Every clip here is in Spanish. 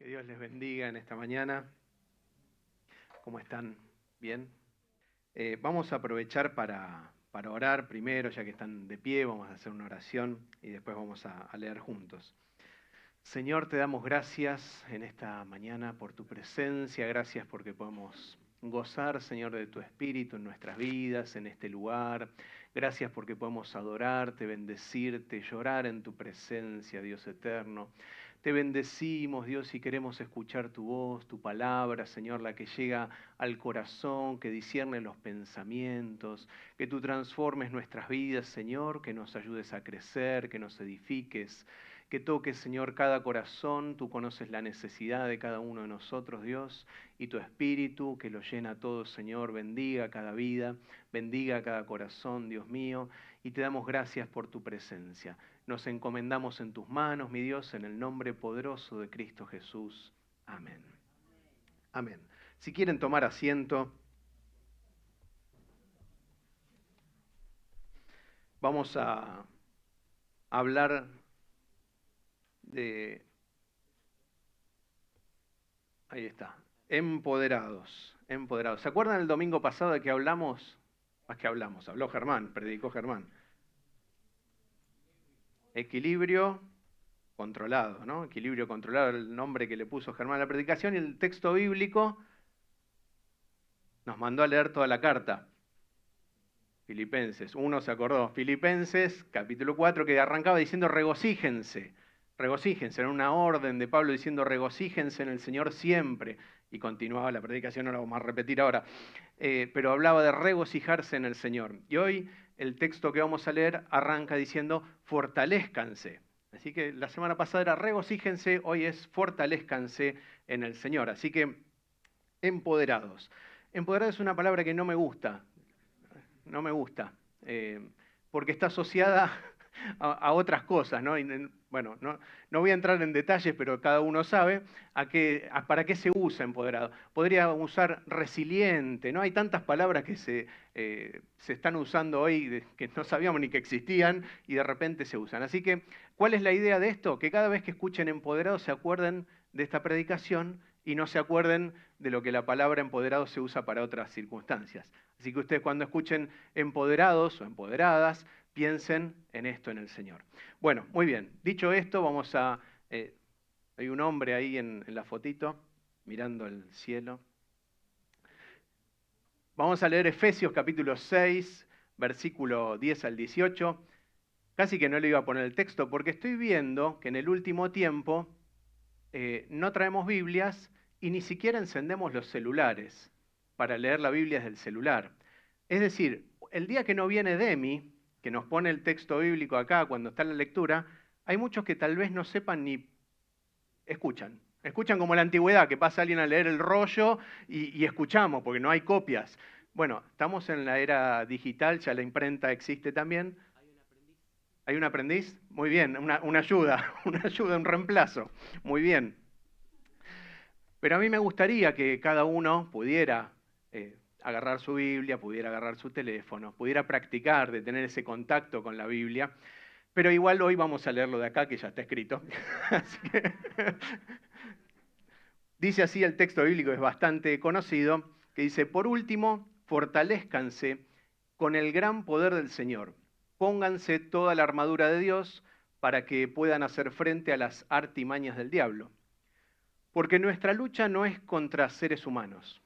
Dios les bendiga en esta mañana. ¿Cómo están? ¿Bien? Vamos a aprovechar para orar primero, ya que están de pie, vamos a hacer una oración y después vamos a leer juntos. Señor, te damos gracias en esta mañana por tu presencia, gracias porque podemos gozar, Señor, de tu Espíritu en nuestras vidas, en este lugar. Gracias porque podemos adorarte, bendecirte, llorar en tu presencia, Dios eterno. Te bendecimos, Dios, y queremos escuchar tu voz, tu palabra, Señor, la que llega al corazón, que discierne los pensamientos, que tú transformes nuestras vidas, Señor, que nos ayudes a crecer, que nos edifiques, que toques, Señor, cada corazón. Tú conoces la necesidad de cada uno de nosotros, Dios, y tu Espíritu, que lo llena todo, Señor, bendiga cada vida, bendiga cada corazón, Dios mío, y te damos gracias por tu presencia. Nos encomendamos en tus manos, mi Dios, en el nombre poderoso de Cristo Jesús. Amén. Amén. Si quieren tomar asiento, vamos a hablar de... Ahí está. Empoderados. Empoderados. ¿Se acuerdan el domingo pasado de que hablamos? Más que hablamos, habló Germán, predicó Germán. Equilibrio controlado, ¿no? Equilibrio controlado, el nombre que le puso Germán a la predicación, y el texto bíblico nos mandó a leer toda la carta. Filipenses, uno se acordó, Filipenses, capítulo 4, que arrancaba diciendo regocíjense, regocíjense, era una orden de Pablo diciendo regocíjense en el Señor siempre, y continuaba la predicación, no la vamos a repetir ahora, pero hablaba de regocijarse en el Señor. Y hoy el texto que vamos a leer arranca diciendo fortalezcanse. Así que la semana pasada era regocíjense, hoy es fortalezcanse en el Señor. Así que empoderados. Empoderados es una palabra que no me gusta, porque está asociada a otras cosas, ¿no? Bueno, no voy a entrar en detalles, pero cada uno sabe para qué se usa empoderado. Podría usar resiliente, ¿no? Hay tantas palabras que se están usando hoy que no sabíamos ni que existían y de repente se usan. Así que, ¿cuál es la idea de esto? Que cada vez que escuchen empoderado se acuerden de esta predicación y no se acuerden de lo que la palabra empoderado se usa para otras circunstancias. Así que ustedes cuando escuchen empoderados o empoderadas, piensen en esto en el Señor. Bueno, muy bien. Dicho esto, vamos a... hay un hombre ahí en la fotito, mirando el cielo. Vamos a leer Efesios capítulo 6, versículo 10 al 18. Casi que no le iba a poner el texto, porque estoy viendo que en el último tiempo no traemos Biblias y ni siquiera encendemos los celulares para leer la Biblia desde el celular. Es decir, el día que no viene Demi, que nos pone el texto bíblico acá cuando está en la lectura, hay muchos que tal vez no sepan ni escuchan. Escuchan como en la antigüedad, que pasa alguien a leer el rollo y escuchamos, porque no hay copias. Bueno, estamos en la era digital, ya la imprenta existe también. ¿Hay un aprendiz? Muy bien, una ayuda, una ayuda, un reemplazo. Muy bien. Pero a mí me gustaría que cada uno pudiera agarrar su Biblia, pudiera agarrar su teléfono, pudiera practicar de tener ese contacto con la Biblia, pero igual hoy vamos a leerlo de acá, que ya está escrito. Así que, dice así el texto bíblico, es bastante conocido, que dice, por último, fortalezcanse con el gran poder del Señor. Pónganse toda la armadura de Dios para que puedan hacer frente a las artimañas del diablo. Porque nuestra lucha no es contra seres humanos,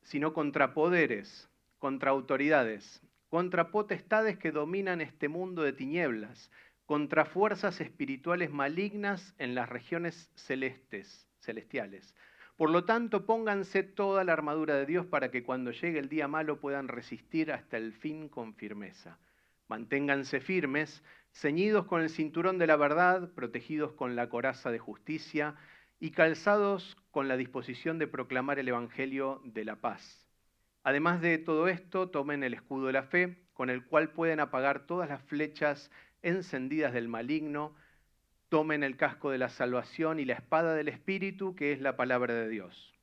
sino contra poderes, contra autoridades, contra potestades que dominan este mundo de tinieblas, contra fuerzas espirituales malignas en las regiones celestiales. Por lo tanto, pónganse toda la armadura de Dios para que cuando llegue el día malo puedan resistir hasta el fin con firmeza. Manténganse firmes, ceñidos con el cinturón de la verdad, protegidos con la coraza de justicia y calzados con la disposición de proclamar el Evangelio de la paz. Además de todo esto, tomen el escudo de la fe, con el cual pueden apagar todas las flechas encendidas del maligno. Tomen el casco de la salvación y la espada del Espíritu, que es la palabra de Dios.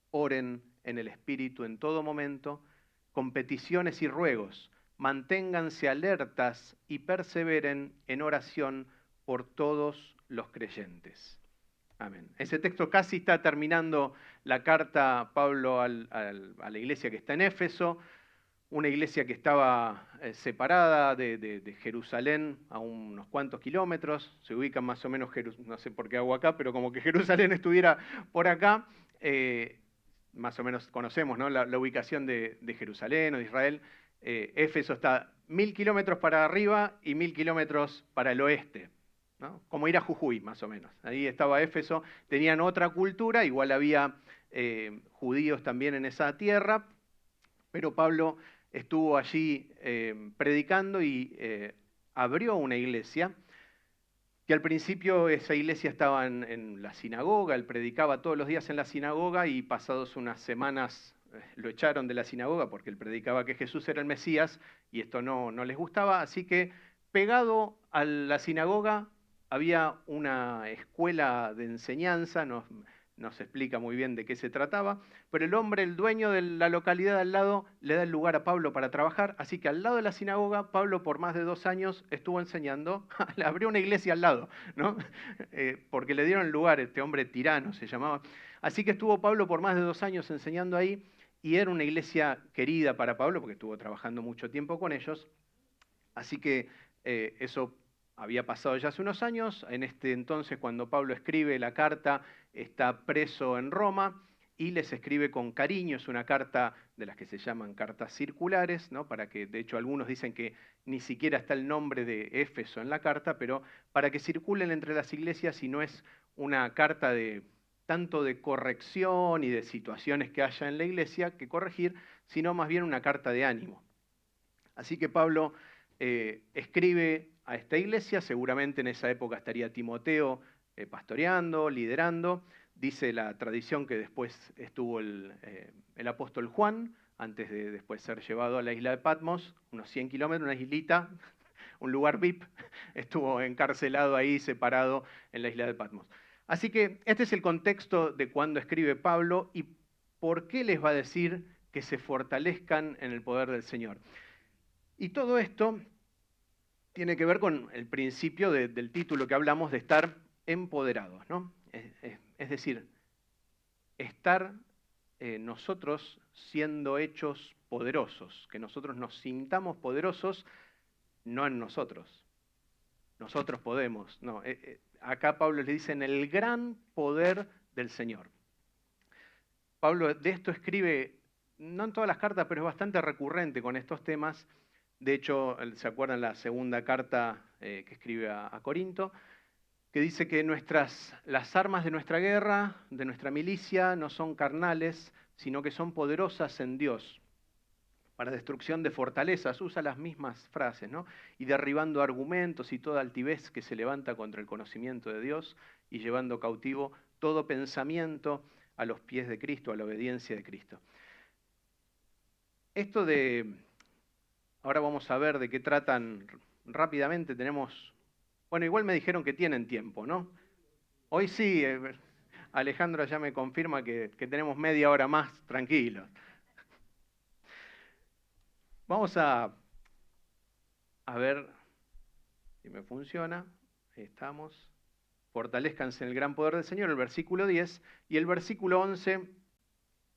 Oren en el Espíritu en todo momento, con peticiones y ruegos. Manténganse alertas y perseveren en oración por todos los creyentes. Amén. Ese texto casi está terminando la carta Pablo a la iglesia que está en Éfeso, una iglesia que estaba separada de Jerusalén a unos cuantos kilómetros. Se ubican más o menos, no sé por qué hago acá, pero como que Jerusalén estuviera por acá. Más o menos conocemos, ¿no?, la ubicación de Jerusalén o de Israel. Éfeso está 1000 kilómetros para arriba y 1000 kilómetros para el oeste, ¿no? Como ir a Jujuy, más o menos. Ahí estaba Éfeso, tenían otra cultura, igual había judíos también en esa tierra, pero Pablo estuvo allí predicando y abrió una iglesia, que al principio esa iglesia estaba en la sinagoga, él predicaba todos los días en la sinagoga y pasados unas semanas lo echaron de la sinagoga porque él predicaba que Jesús era el Mesías y esto no les gustaba, así que pegado a la sinagoga había una escuela de enseñanza, no se explica muy bien de qué se trataba, pero el hombre, el dueño de la localidad de al lado, le da el lugar a Pablo para trabajar, así que al lado de la sinagoga, Pablo por más de 2 años estuvo enseñando, le abrió una iglesia al lado, ¿no? Porque le dieron lugar, este hombre tirano se llamaba. Así que estuvo Pablo por más de 2 años enseñando ahí, y era una iglesia querida para Pablo, porque estuvo trabajando mucho tiempo con ellos, así que eso había pasado ya hace unos años. En este entonces, cuando Pablo escribe la carta, está preso en Roma y les escribe con cariño. Es una carta de las que se llaman cartas circulares, ¿no? Para que, de hecho, algunos dicen que ni siquiera está el nombre de Éfeso en la carta, pero para que circulen entre las iglesias y no es una carta de tanto de corrección y de situaciones que haya en la iglesia que corregir, sino más bien una carta de ánimo. Así que Pablo escribe a esta iglesia, seguramente en esa época estaría Timoteo pastoreando, liderando. Dice la tradición que después estuvo el apóstol Juan, antes de después ser llevado a la isla de Patmos, unos 100 kilómetros, una islita, un lugar VIP, estuvo encarcelado ahí, separado en la isla de Patmos. Así que este es el contexto de cuando escribe Pablo y por qué les va a decir que se fortalezcan en el poder del Señor. Y todo esto tiene que ver con el principio del título que hablamos de estar empoderados, ¿no? Es decir, estar nosotros siendo hechos poderosos, que nosotros nos sintamos poderosos, no en nosotros. Nosotros podemos, no. Acá Pablo le dice en el gran poder del Señor. Pablo de esto escribe, no en todas las cartas, pero es bastante recurrente con estos temas. De hecho, ¿se acuerdan la segunda carta que escribe a Corinto? Que dice que las armas de nuestra guerra, de nuestra milicia, no son carnales, sino que son poderosas en Dios, para destrucción de fortalezas. Usa las mismas frases, ¿no? Y derribando argumentos y toda altivez que se levanta contra el conocimiento de Dios y llevando cautivo todo pensamiento a los pies de Cristo, a la obediencia de Cristo. Esto de... Ahora vamos a ver de qué tratan rápidamente. Bueno, igual me dijeron que tienen tiempo, ¿no? Hoy sí, Alejandro ya me confirma que tenemos media hora más tranquilos. Vamos a ver si me funciona. Ahí estamos. Fortalezcanse en el gran poder del Señor, el versículo 10. Y el versículo 11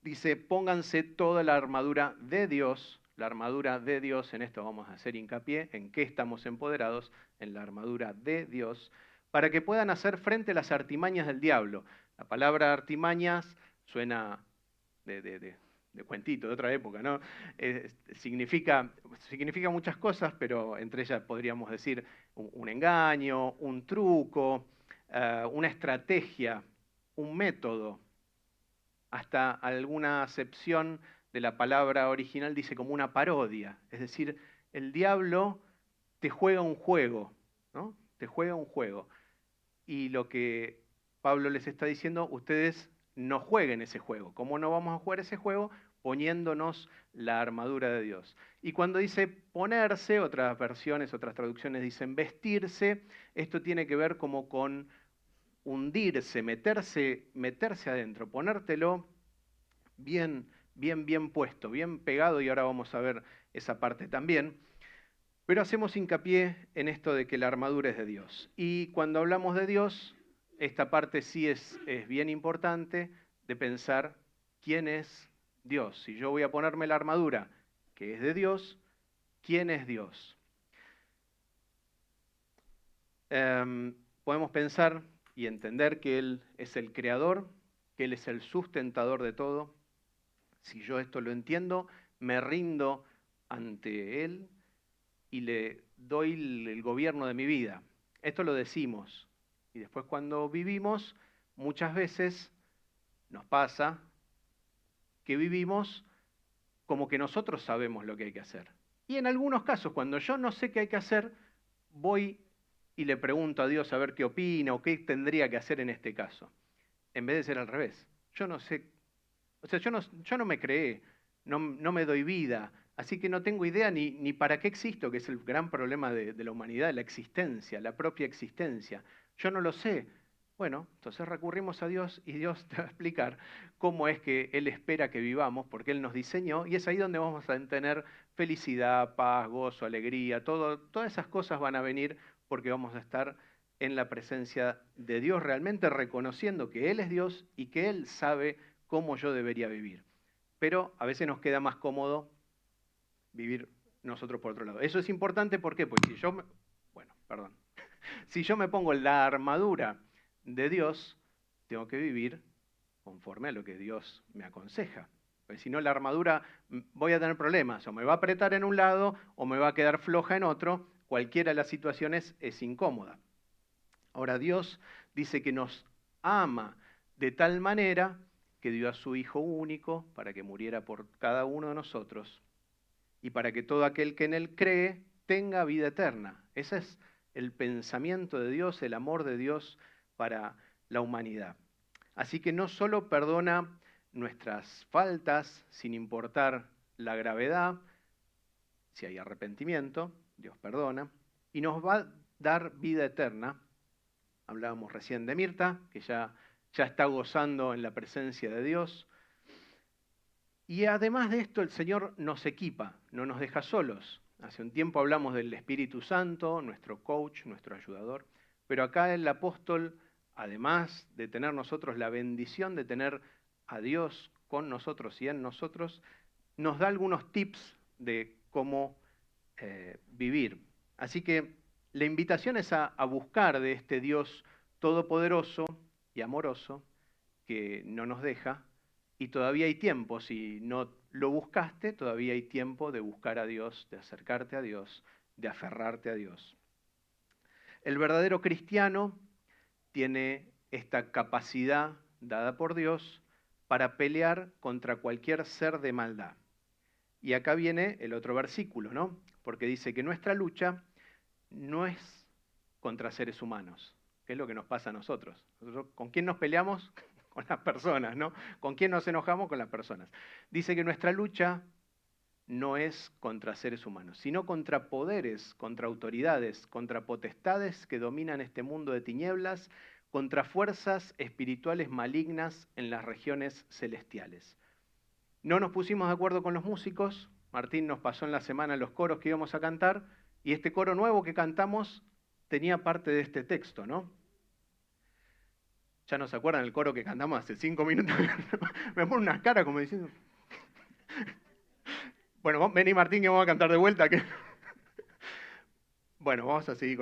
dice, pónganse toda la armadura de Dios. La armadura de Dios, en esto vamos a hacer hincapié, en qué estamos empoderados, en la armadura de Dios, para que puedan hacer frente a las artimañas del diablo. La palabra artimañas suena de cuentito, de otra época, ¿no? Significa muchas cosas, pero entre ellas podríamos decir un engaño, un truco, una estrategia, un método. Hasta alguna acepción de la palabra original dice como una parodia. Es decir, el diablo te juega un juego, ¿no? Te juega un juego. Y lo que Pablo les está diciendo, ustedes no jueguen ese juego. ¿Cómo no vamos a jugar ese juego? Poniéndonos la armadura de Dios. Y cuando dice ponerse, otras versiones, otras traducciones dicen vestirse, esto tiene que ver como con hundirse, meterse adentro, ponértelo bien puesto, bien pegado, y ahora vamos a ver esa parte también. Pero hacemos hincapié en esto de que la armadura es de Dios. Y cuando hablamos de Dios, esta parte sí es bien importante de pensar quién es Dios. Si yo voy a ponerme la armadura que es de Dios, ¿quién es Dios? Podemos pensar y entender que Él es el creador, que Él es el sustentador de todo. Si yo esto lo entiendo, me rindo ante Él y le doy el gobierno de mi vida. Esto lo decimos. Y después cuando vivimos, muchas veces nos pasa que vivimos como que nosotros sabemos lo que hay que hacer. Y en algunos casos, cuando yo no sé qué hay que hacer, voy y le pregunto a Dios a ver qué opina o qué tendría que hacer en este caso. En vez de ser al revés. Yo no sé, o sea, yo no me creé, no me doy vida, así que no tengo idea ni para qué existo, que es el gran problema de la humanidad, la existencia, la propia existencia. Yo no lo sé. Bueno, entonces recurrimos a Dios y Dios te va a explicar cómo es que Él espera que vivamos, porque Él nos diseñó y es ahí donde vamos a tener felicidad, paz, gozo, alegría, todas esas cosas van a venir porque vamos a estar en la presencia de Dios, realmente reconociendo que Él es Dios y que Él sabe cómo yo debería vivir. Pero a veces nos queda más cómodo vivir nosotros por otro lado. Eso es importante, ¿por qué? Pues si yo, bueno, perdón, si yo me pongo la armadura de Dios, tengo que vivir conforme a lo que Dios me aconseja. Porque si no, la armadura voy a tener problemas, o me va a apretar en un lado o me va a quedar floja en otro. Cualquiera de las situaciones es incómoda. Ahora Dios dice que nos ama de tal manera que dio a su Hijo único para que muriera por cada uno de nosotros y para que todo aquel que en Él cree tenga vida eterna. Ese es el pensamiento de Dios, el amor de Dios para la humanidad. Así que no solo perdona nuestras faltas sin importar la gravedad, si hay arrepentimiento, Dios perdona, y nos va a dar vida eterna. Hablábamos recién de Mirta, que ya está gozando en la presencia de Dios. Y además de esto, el Señor nos equipa, no nos deja solos. Hace un tiempo hablamos del Espíritu Santo, nuestro coach, nuestro ayudador, pero acá el apóstol, además de tener nosotros la bendición de tener a Dios con nosotros y en nosotros, nos da algunos tips de cómo vivir. Así que la invitación es a buscar de este Dios todopoderoso y amoroso que no nos deja, y todavía hay tiempo, si no lo buscaste, todavía hay tiempo de buscar a Dios, de acercarte a Dios, de aferrarte a Dios. El verdadero cristiano tiene esta capacidad dada por Dios para pelear contra cualquier ser de maldad. Y acá viene el otro versículo, ¿no? Porque dice que nuestra lucha no es contra seres humanos, que es lo que nos pasa a nosotros. ¿Con quién nos peleamos? Con las personas, ¿no? ¿Con quién nos enojamos? Con las personas. Dice que nuestra lucha no es contra seres humanos, sino contra poderes, contra autoridades, contra potestades que dominan este mundo de tinieblas, contra fuerzas espirituales malignas en las regiones celestiales. No nos pusimos de acuerdo con los músicos, Martín nos pasó en la semana los coros que íbamos a cantar, y este coro nuevo que cantamos tenía parte de este texto, ¿no? ¿Ya no se acuerdan el coro que cantamos hace 5 minutos? Me pone unas caras como diciendo... Bueno, vení Martín que vamos a cantar de vuelta. Bueno, vamos a seguir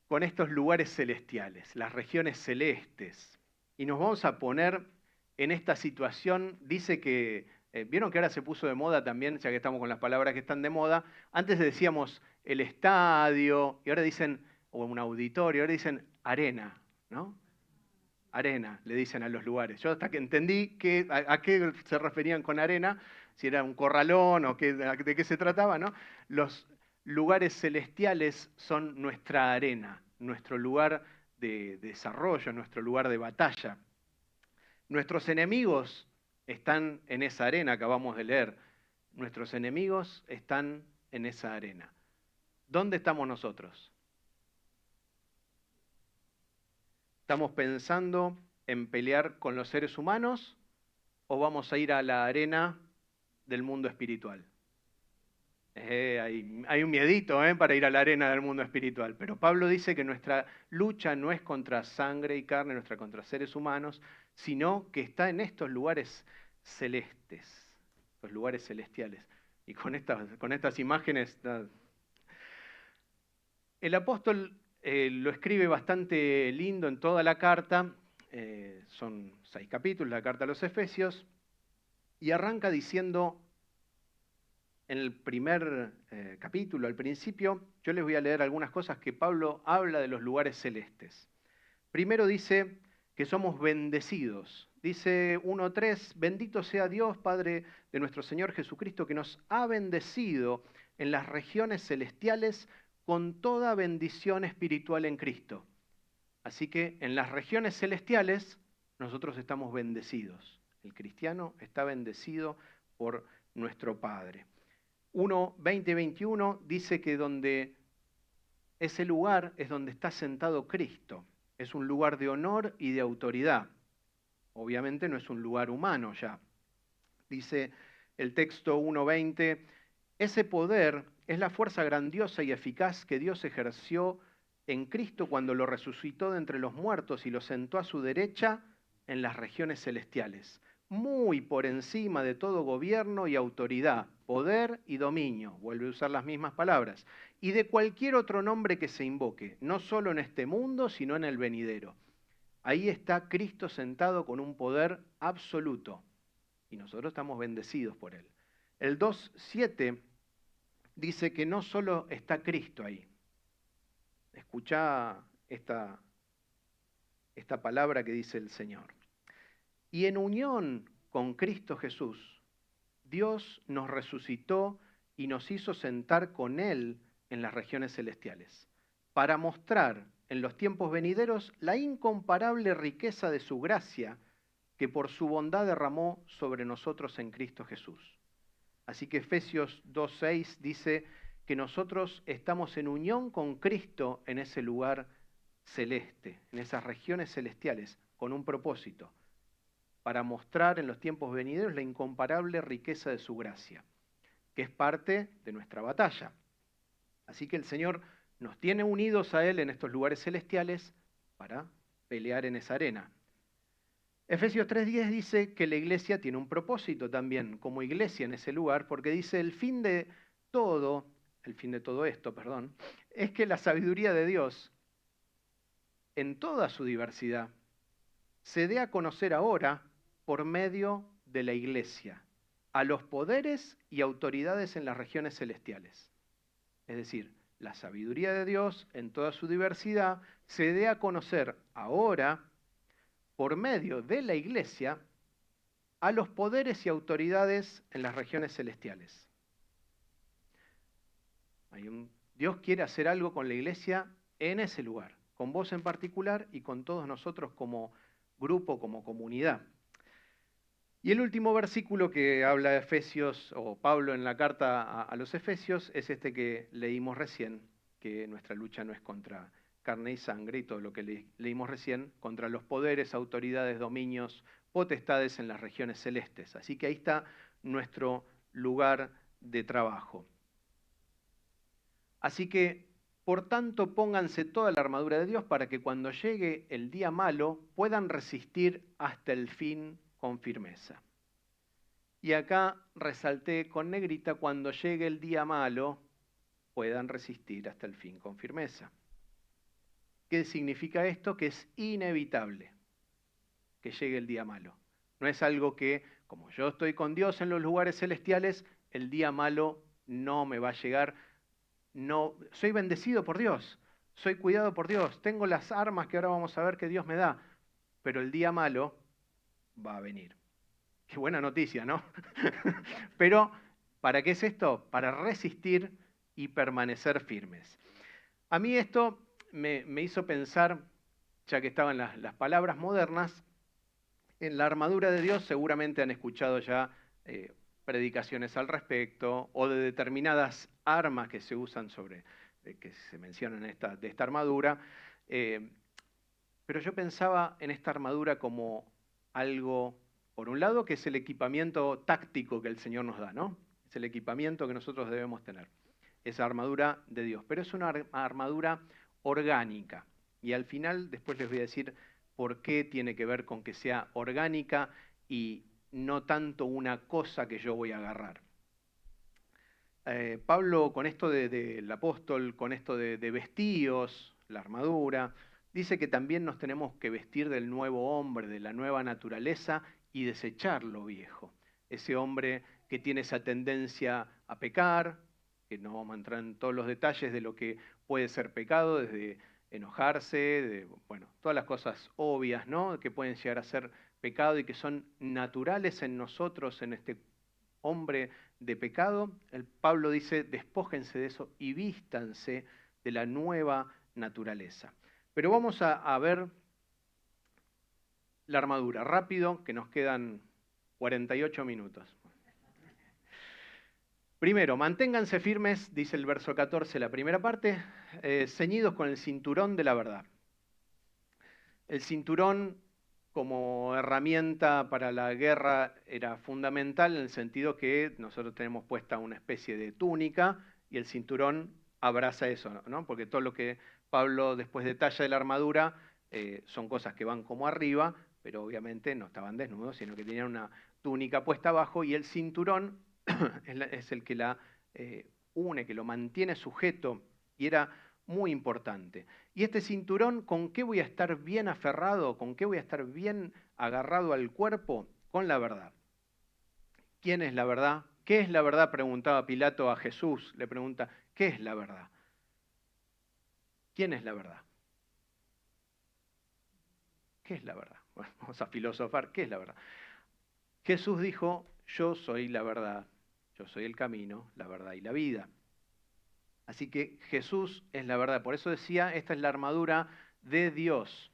con estos lugares celestiales, las regiones celestes. Y nos vamos a poner en esta situación, dice que, vieron que ahora se puso de moda también, ya que estamos con las palabras que están de moda, antes decíamos el estadio, y ahora dicen, o un auditorio, ahora dicen arena, ¿no? Arena, le dicen a los lugares. Yo hasta que entendí a qué se referían con arena, si era un corralón o de qué se trataba, ¿no? Los lugares celestiales son nuestra arena, nuestro lugar de desarrollo, nuestro lugar de batalla. Nuestros enemigos están en esa arena, acabamos de leer. Nuestros enemigos están en esa arena. ¿Dónde estamos nosotros? ¿Estamos pensando en pelear con los seres humanos o vamos a ir a la arena del mundo espiritual? Hay un miedito para ir a la arena del mundo espiritual, pero Pablo dice que nuestra lucha no es contra sangre y carne, nuestra contra seres humanos, sino que está en estos lugares celestes, los lugares celestiales. Y con estas imágenes, el apóstol lo escribe bastante lindo en toda la carta, son 6 capítulos, la carta a los Efesios, y arranca diciendo en el primer capítulo, al principio, yo les voy a leer algunas cosas que Pablo habla de los lugares celestes. Primero dice que somos bendecidos. Dice 1.3, bendito sea Dios, Padre de nuestro Señor Jesucristo, que nos ha bendecido en las regiones celestiales con toda bendición espiritual en Cristo. Así que en las regiones celestiales nosotros estamos bendecidos. El cristiano está bendecido por nuestro Padre. 1:20-21 dice que donde ese lugar es donde está sentado Cristo. Es un lugar de honor y de autoridad. Obviamente no es un lugar humano ya. Dice el texto 1:20, ese poder es la fuerza grandiosa y eficaz que Dios ejerció en Cristo cuando lo resucitó de entre los muertos y lo sentó a su derecha en las regiones celestiales, muy por encima de todo gobierno y autoridad, poder y dominio, vuelve a usar las mismas palabras, y de cualquier otro nombre que se invoque, no solo en este mundo, sino en el venidero. Ahí está Cristo sentado con un poder absoluto, y nosotros estamos bendecidos por él. El 2:7 dice que no solo está Cristo ahí. Escuchá esta palabra que dice el Señor. Y en unión con Cristo Jesús, Dios nos resucitó y nos hizo sentar con Él en las regiones celestiales, para mostrar en los tiempos venideros la incomparable riqueza de su gracia que por su bondad derramó sobre nosotros en Cristo Jesús. Así que Efesios 2:6 dice que nosotros estamos en unión con Cristo en ese lugar celeste, en esas regiones celestiales, con un propósito, para mostrar en los tiempos venideros la incomparable riqueza de su gracia, que es parte de nuestra batalla. Así que el Señor nos tiene unidos a Él en estos lugares celestiales para pelear en esa arena. Efesios 3:10 dice que la iglesia tiene un propósito también, como iglesia en ese lugar, porque dice el fin de todo esto, es que la sabiduría de Dios, en toda su diversidad, se dé a conocer ahora por medio de la iglesia, a los poderes y autoridades en las regiones celestiales. Es decir, la sabiduría de Dios, en toda su diversidad, se dé a conocer ahora por medio de la iglesia a los poderes y autoridades en las regiones celestiales. Dios quiere hacer algo con la iglesia en ese lugar, con vos en particular y con todos nosotros como grupo, como comunidad. Y el último versículo que habla de Efesios, o Pablo en la carta a los Efesios, es este que leímos recién, que nuestra lucha no es contra carne y sangre, y todo lo que leímos recién, contra los poderes, autoridades, dominios, potestades en las regiones celestes. Así que ahí está nuestro lugar de trabajo. Así que, por tanto, pónganse toda la armadura de Dios para que cuando llegue el día malo puedan resistir hasta el fin con firmeza. Y acá resalté con negrita, cuando llegue el día malo puedan resistir hasta el fin con firmeza. ¿Qué significa esto? Que es inevitable que llegue el día malo. No es algo que, como yo estoy con Dios en los lugares celestiales, el día malo no me va a llegar. No, soy bendecido por Dios, soy cuidado por Dios, tengo las armas que ahora vamos a ver que Dios me da, pero el día malo va a venir. Qué buena noticia, ¿no? Pero, ¿para qué es esto? Para resistir y permanecer firmes. A mí esto me hizo pensar, ya que estaban las palabras modernas, en la armadura de Dios. Seguramente han escuchado ya predicaciones al respecto, o de determinadas armas que se usan que se mencionan de esta armadura. Pero yo pensaba en esta armadura como algo, por un lado, que es el equipamiento táctico que el Señor nos da, ¿no? Es el equipamiento que nosotros debemos tener. esa armadura de Dios. Pero es una armadura orgánica. Y al final, después les voy a decir por qué tiene que ver con que sea orgánica y no tanto una cosa que yo voy a agarrar. Pablo, con esto del apóstol, con esto de vestidos, la armadura, dice que también nos tenemos que vestir del nuevo hombre, de la nueva naturaleza y desechar lo viejo. Ese hombre que tiene esa tendencia a pecar, que no vamos a entrar en todos los detalles de lo que puede ser pecado, desde enojarse, bueno, todas las cosas obvias, ¿no? Que pueden llegar a ser pecado y que son naturales en nosotros, en este hombre de pecado. El Pablo dice, despójense de eso y vístanse de la nueva naturaleza. Pero vamos a ver la armadura rápido, que nos quedan 48 minutos. Primero, manténganse firmes, dice el verso 14, la primera parte, ceñidos con el cinturón de la verdad. El cinturón como herramienta para la guerra era fundamental en el sentido que nosotros tenemos puesta una especie de túnica y el cinturón abraza eso, ¿no? Porque todo lo que Pablo después detalla de la armadura son cosas que van como arriba, pero obviamente no estaban desnudos, sino que tenían una túnica puesta abajo y el cinturón es el que la une, que lo mantiene sujeto y era muy importante. ¿Y este cinturón con qué voy a estar bien aferrado? ¿Con qué voy a estar bien agarrado al cuerpo? Con la verdad. ¿Quién es la verdad? ¿Qué es la verdad? Preguntaba Pilato a Jesús. Le pregunta, ¿qué es la verdad? ¿Quién es la verdad? ¿Qué es la verdad? Bueno, vamos a filosofar, ¿qué es la verdad? Jesús dijo, yo soy la verdad, yo soy el camino, la verdad y la vida. Así que Jesús es la verdad. Por eso decía, esta es la armadura de Dios.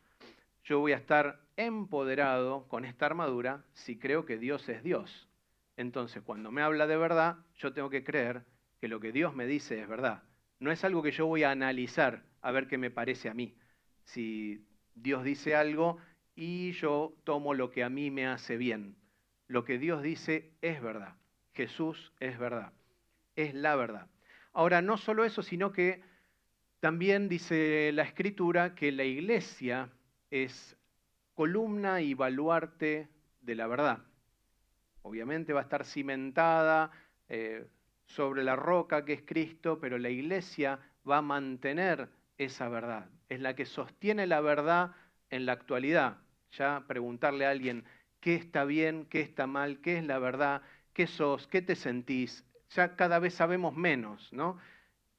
Yo voy a estar empoderado con esta armadura si creo que Dios es Dios. Entonces, cuando me habla de verdad, yo tengo que creer que lo que Dios me dice es verdad. No es algo que yo voy a analizar a ver qué me parece a mí. Si Dios dice algo y yo tomo lo que a mí me hace bien. Lo que Dios dice es verdad. Jesús es verdad. Es la verdad. Ahora, no solo eso, sino que también dice la Escritura que la iglesia es columna y baluarte de la verdad. Obviamente va a estar cimentada sobre la roca que es Cristo, pero la iglesia va a mantener esa verdad. Es la que sostiene la verdad en la actualidad. Ya preguntarle a alguien qué está bien, qué está mal, qué es la verdad, qué sos, qué te sentís, ya cada vez sabemos menos, ¿no?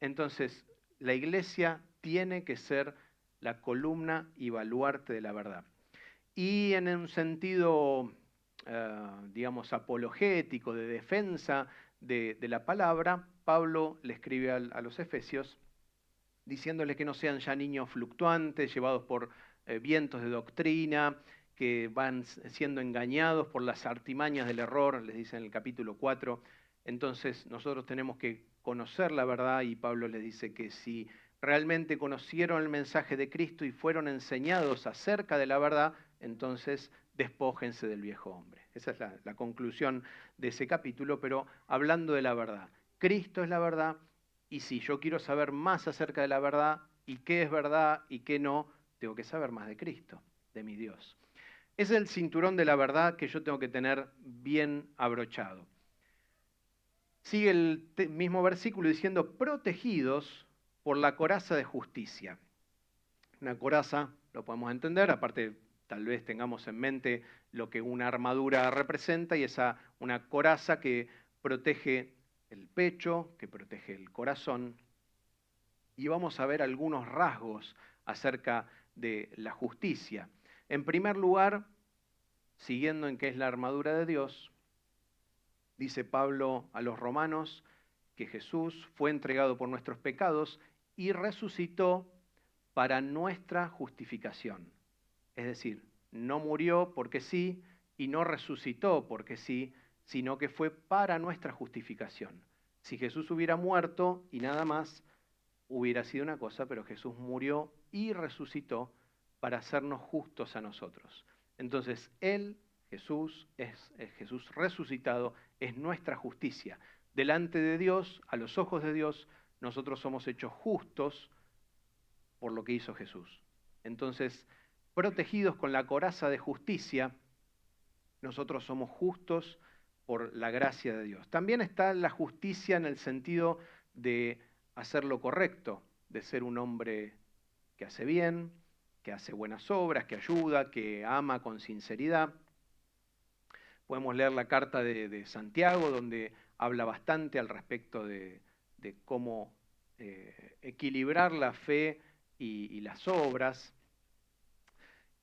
Entonces, la iglesia tiene que ser la columna y baluarte de la verdad. Y en un sentido, digamos, apologético, de defensa de la palabra, Pablo le escribe a los Efesios diciéndole que no sean ya niños fluctuantes, llevados por vientos de doctrina, que van siendo engañados por las artimañas del error, les dice en el capítulo 4. Entonces nosotros tenemos que conocer la verdad y Pablo les dice que si realmente conocieron el mensaje de Cristo y fueron enseñados acerca de la verdad, entonces despójense del viejo hombre. Esa es la conclusión de ese capítulo, pero hablando de la verdad. Cristo es la verdad y si yo quiero saber más acerca de la verdad y qué es verdad y qué no, tengo que saber más de Cristo, de mi Dios. Es el cinturón de la verdad que yo tengo que tener bien abrochado. Sigue el mismo versículo diciendo, protegidos por la coraza de justicia. Una coraza, lo podemos entender, aparte tal vez tengamos en mente lo que una armadura representa y esa una coraza que protege el pecho, que protege el corazón. Y vamos a ver algunos rasgos acerca de la justicia. En primer lugar, siguiendo en qué es la armadura de Dios, dice Pablo a los romanos que Jesús fue entregado por nuestros pecados y resucitó para nuestra justificación. Es decir, no murió porque sí y no resucitó porque sí, sino que fue para nuestra justificación. Si Jesús hubiera muerto y nada más, hubiera sido una cosa, pero Jesús murió y resucitó para hacernos justos a nosotros. Entonces, Él, Jesús, es Jesús resucitado, es nuestra justicia. Delante de Dios, a los ojos de Dios, nosotros somos hechos justos por lo que hizo Jesús. Entonces, protegidos con la coraza de justicia, nosotros somos justos por la gracia de Dios. También está la justicia en el sentido de hacer lo correcto, de ser un hombre que hace bien, que hace buenas obras, que ayuda, que ama con sinceridad. Podemos leer la carta de Santiago, donde habla bastante al respecto de cómo equilibrar la fe y las obras.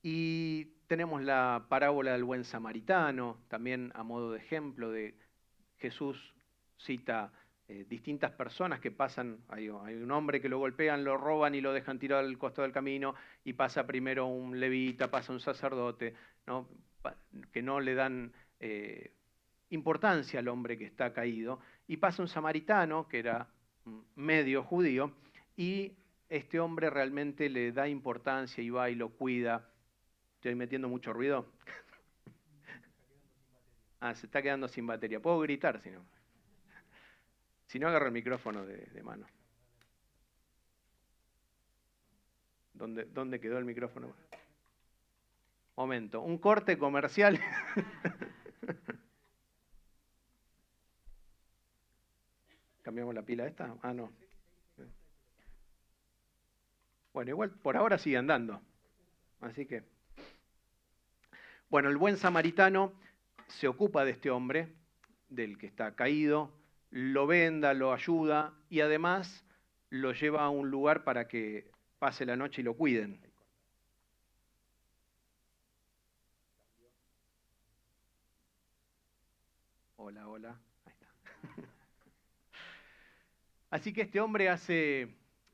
Y tenemos la parábola del buen samaritano, también a modo de ejemplo de Jesús cita distintas personas que pasan, hay un hombre que lo golpean, lo roban y lo dejan tirado al costado del camino, y pasa primero un levita, pasa un sacerdote, ¿no? Que no le dan importancia al hombre que está caído, y pasa un samaritano, que era medio judío, y este hombre realmente le da importancia y va y lo cuida. ¿Estoy metiendo mucho ruido? Ah, se está quedando sin batería. Puedo gritar, si no. Si no, agarro el micrófono de mano. ¿Dónde quedó el micrófono? Momento. Un corte comercial. ¿Cambiamos la pila esta? Ah, no. Bueno, igual por ahora sigue andando. Así que. Bueno, el buen samaritano se ocupa de este hombre, del que está caído, lo venda, lo ayuda y además lo lleva a un lugar para que pase la noche y lo cuiden. Hola, hola. Ahí está. Así que este hombre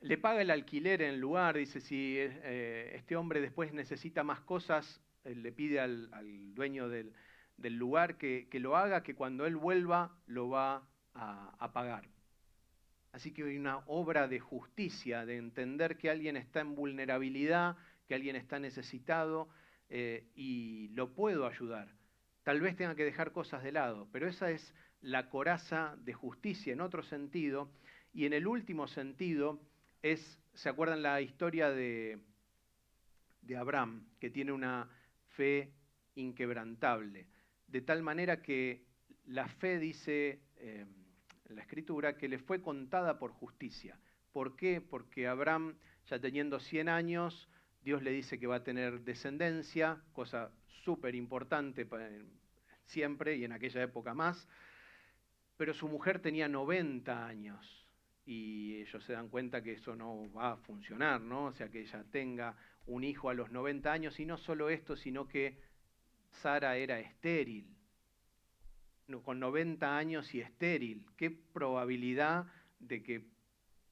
le paga el alquiler en el lugar, dice, si este hombre después necesita más cosas, le pide al dueño del lugar que lo haga, que cuando él vuelva lo va a pagar. Así que hay una obra de justicia, de entender que alguien está en vulnerabilidad, que alguien está necesitado y lo puedo ayudar. Tal vez tenga que dejar cosas de lado, pero esa es la coraza de justicia en otro sentido. Y en el último sentido ¿se acuerdan la historia de Abraham, que tiene una fe inquebrantable? De tal manera que la fe dice en la Escritura que le fue contada por justicia. ¿Por qué? Porque Abraham, ya teniendo 100 años, Dios le dice que va a tener descendencia, cosa súper importante siempre y en aquella época más, pero su mujer tenía 90 años y ellos se dan cuenta que eso no va a funcionar, ¿no? O sea, que ella tenga un hijo a los 90 años, y no solo esto, sino que Sara era estéril, con 90 años y estéril. ¿Qué probabilidad de que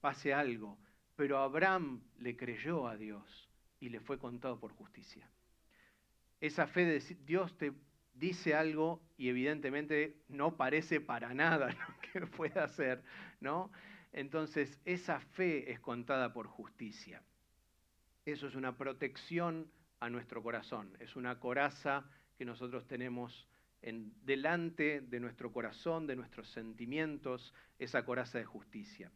pase algo? Pero Abraham le creyó a Dios y le fue contado por justicia. Esa fe de Dios te dice algo y evidentemente no parece para nada lo que pueda hacer, ¿no? Entonces, esa fe es contada por justicia. Eso es una protección a nuestro corazón, es una coraza que nosotros tenemos delante de nuestro corazón, de nuestros sentimientos, esa coraza de justicia.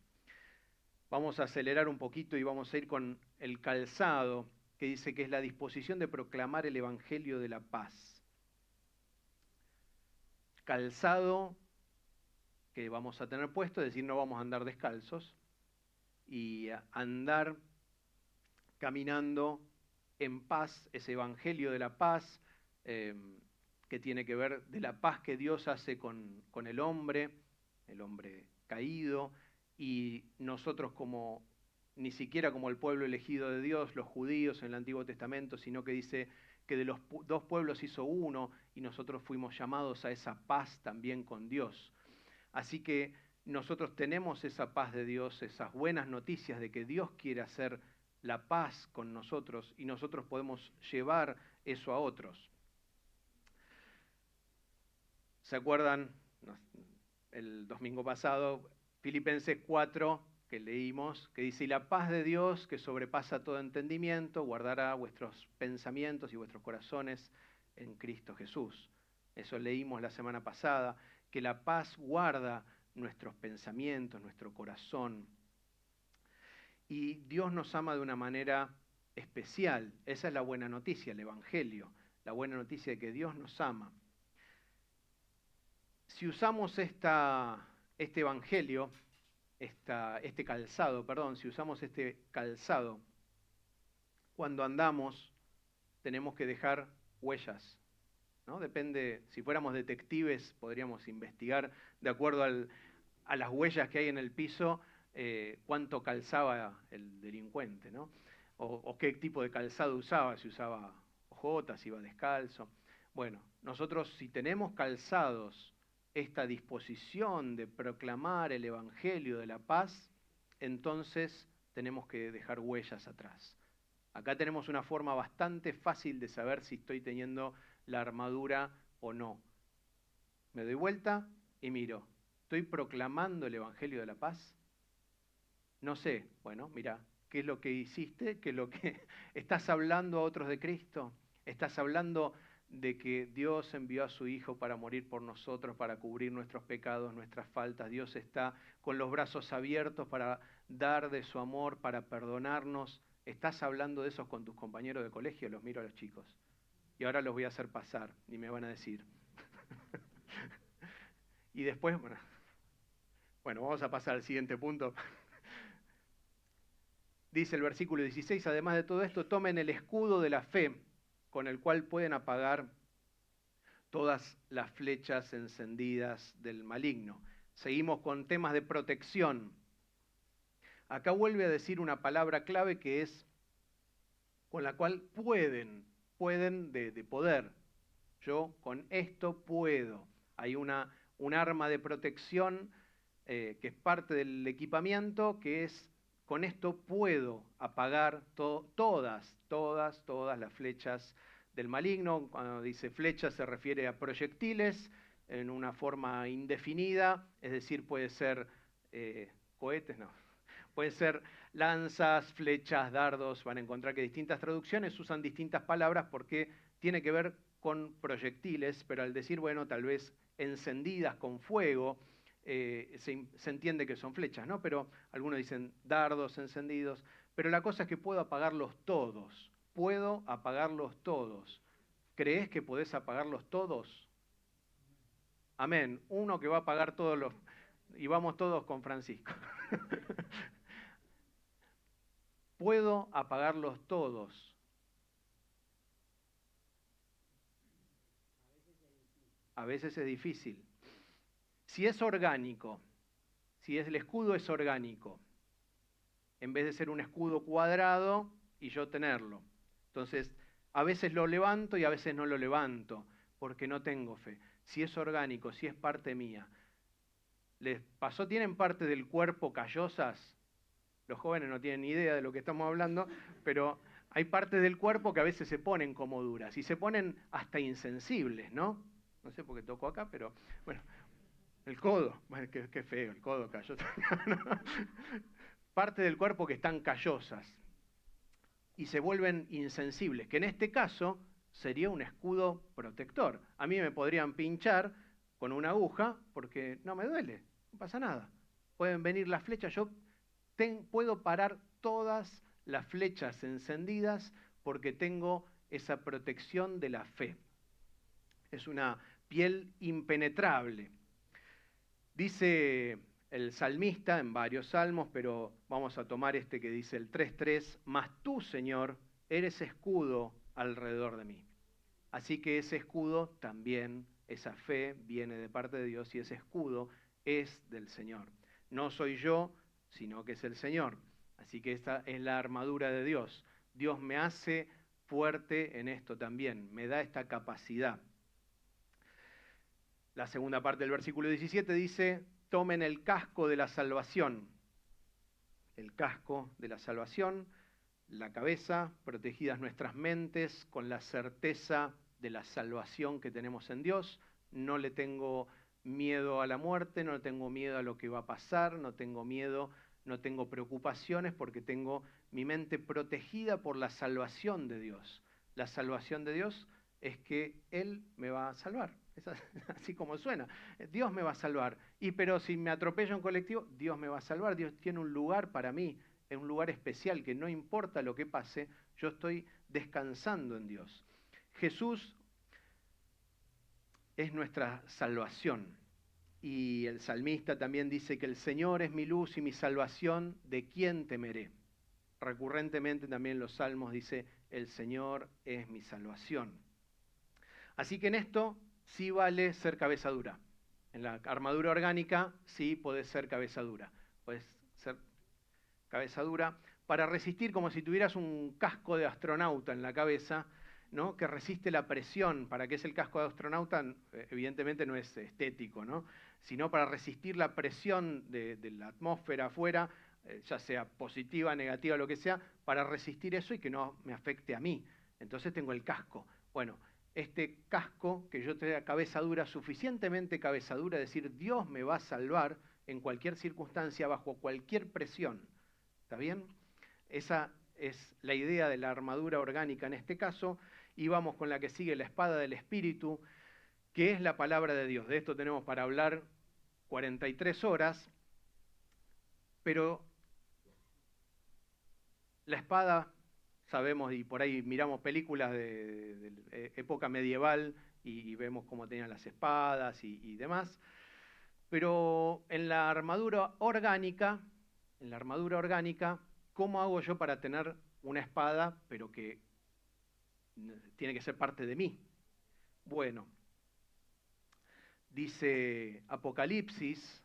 Vamos a acelerar un poquito y vamos a ir con el calzado, que dice que es la disposición de proclamar el Evangelio de la paz. Calzado que vamos a tener puesto, es decir, no vamos a andar descalzos, y andar caminando en paz, ese Evangelio de la paz, que tiene que ver de la paz que Dios hace con el hombre caído, y nosotros ni siquiera como el pueblo elegido de Dios, los judíos en el Antiguo Testamento, sino que dice que de los dos pueblos hizo uno, y nosotros fuimos llamados a esa paz también con Dios. Así que nosotros tenemos esa paz de Dios, esas buenas noticias de que Dios quiere hacer la paz con nosotros y nosotros podemos llevar eso a otros. ¿Se acuerdan? El domingo pasado, Filipenses 4, que leímos, que dice, y la paz de Dios, que sobrepasa todo entendimiento, guardará vuestros pensamientos y vuestros corazones en Cristo Jesús. Eso leímos la semana pasada, que la paz guarda nuestros pensamientos, nuestro corazón. y Dios nos ama de una manera especial. Esa es la buena noticia, el Evangelio, la buena noticia de que Dios nos ama. Si usamos este Evangelio, este calzado, perdón, si usamos este calzado, cuando andamos tenemos que dejar huellas, ¿no? Depende, si fuéramos detectives podríamos investigar de acuerdo a las huellas que hay en el piso, cuánto calzaba el delincuente, ¿no? O qué tipo de calzado usaba, si usaba ojotas, si iba descalzo. Bueno, nosotros si tenemos calzados esta disposición de proclamar el Evangelio de la paz, entonces tenemos que dejar huellas atrás. Acá tenemos una forma bastante fácil de saber si estoy teniendo la armadura o no. Me doy vuelta y miro. ¿Estoy proclamando el Evangelio de la paz? No sé. Bueno, mira, ¿qué es lo que hiciste? ¿Qué es lo que estás hablando a otros de Cristo? ¿Estás hablando de que Dios envió a su Hijo para morir por nosotros, para cubrir nuestros pecados, nuestras faltas? Dios está con los brazos abiertos para dar de su amor, para perdonarnos. ¿Estás hablando de eso con tus compañeros de colegio? Los miro a los chicos. Y ahora los voy a hacer pasar y me van a decir. Y después, bueno, vamos a pasar al siguiente punto. Dice el versículo 16, además de todo esto, tomen el escudo de la fe, con el cual pueden apagar todas las flechas encendidas del maligno. Seguimos con temas de protección. Acá vuelve a decir una palabra clave que es con la cual pueden de poder. Yo con esto puedo. Hay un arma de protección que es parte del equipamiento, que es con esto puedo apagar todas las flechas del maligno. Cuando dice flechas se refiere a proyectiles en una forma indefinida, es decir, puede ser cohetes, no. Puede ser lanzas, flechas, dardos. Van a encontrar que distintas traducciones usan distintas palabras porque tiene que ver con proyectiles, pero al decir, bueno, tal vez encendidas con fuego, se entiende que son flechas, ¿no? Pero algunos dicen dardos encendidos. Pero la cosa es que puedo apagarlos todos. Puedo apagarlos todos. ¿Crees que podés apagarlos todos? Amén. Uno que va a apagar todos los... Y vamos todos con Francisco. Puedo apagarlos todos. A veces es difícil. Si es orgánico, si el escudo es orgánico, en vez de ser un escudo cuadrado y yo tenerlo. Entonces, a veces lo levanto y a veces no lo levanto, porque no tengo fe. Si es orgánico, si es parte mía. ¿Les pasó? ¿Tienen parte del cuerpo callosas? Los jóvenes no tienen ni idea de lo que estamos hablando, pero hay partes del cuerpo que a veces se ponen como duras y se ponen hasta insensibles, ¿no? No sé por qué toco acá, pero bueno, el codo, bueno, qué feo, el codo calloso. Parte del cuerpo que están callosas y se vuelven insensibles, que en este caso sería un escudo protector. A mí me podrían pinchar con una aguja porque no me duele, no pasa nada. Pueden venir las flechas, yo puedo parar todas las flechas encendidas porque tengo esa protección de la fe. Es una piel impenetrable. Dice el salmista en varios salmos, pero vamos a tomar este que dice el 3.3, mas tú, Señor, eres escudo alrededor de mí. Así que ese escudo también, esa fe viene de parte de Dios y ese escudo es del Señor. No soy yo, sino que es el Señor. Así que esta es la armadura de Dios. Dios me hace fuerte en esto también, me da esta capacidad. La segunda parte del versículo 17 dice, tomen el casco de la salvación. El casco de la salvación, la cabeza, protegidas nuestras mentes con la certeza de la salvación que tenemos en Dios. No le tengo miedo a la muerte, no le tengo miedo a lo que va a pasar, no tengo miedo, no tengo preocupaciones porque tengo mi mente protegida por la salvación de Dios. La salvación de Dios es que Él me va a salvar. Es así como suena. Dios me va a salvar. Pero si me atropella un colectivo, Dios me va a salvar. Dios tiene un lugar para mí en un lugar especial, que no importa lo que pase, yo estoy descansando en Dios. Jesús es nuestra salvación. Y el salmista también dice que el Señor es mi luz y mi salvación, ¿de quién temeré? Recurrentemente también los salmos dice, el Señor es mi salvación. Así que en esto sí vale ser cabeza dura. En la armadura orgánica sí podés ser cabeza dura. Podés ser cabeza dura para resistir como si tuvieras un casco de astronauta en la cabeza, ¿no? Que resiste la presión. ¿Para qué es el casco de astronauta? Evidentemente no es estético, ¿no? Sino para resistir la presión de la atmósfera afuera, ya sea positiva, negativa, lo que sea, para resistir eso y que no me afecte a mí. Entonces tengo el casco. Bueno, este casco, que yo tenga cabeza dura, suficientemente cabeza dura, es decir, Dios me va a salvar en cualquier circunstancia, bajo cualquier presión. ¿Está bien? Esa es la idea de la armadura orgánica en este caso. Y vamos con la que sigue, la espada del Espíritu, que es la palabra de Dios. De esto tenemos para hablar 43 horas, pero la espada, sabemos, y por ahí miramos películas de época medieval y vemos cómo tenían las espadas y demás, pero en la armadura orgánica, ¿cómo hago yo para tener una espada, pero que tiene que ser parte de mí? Bueno, dice Apocalipsis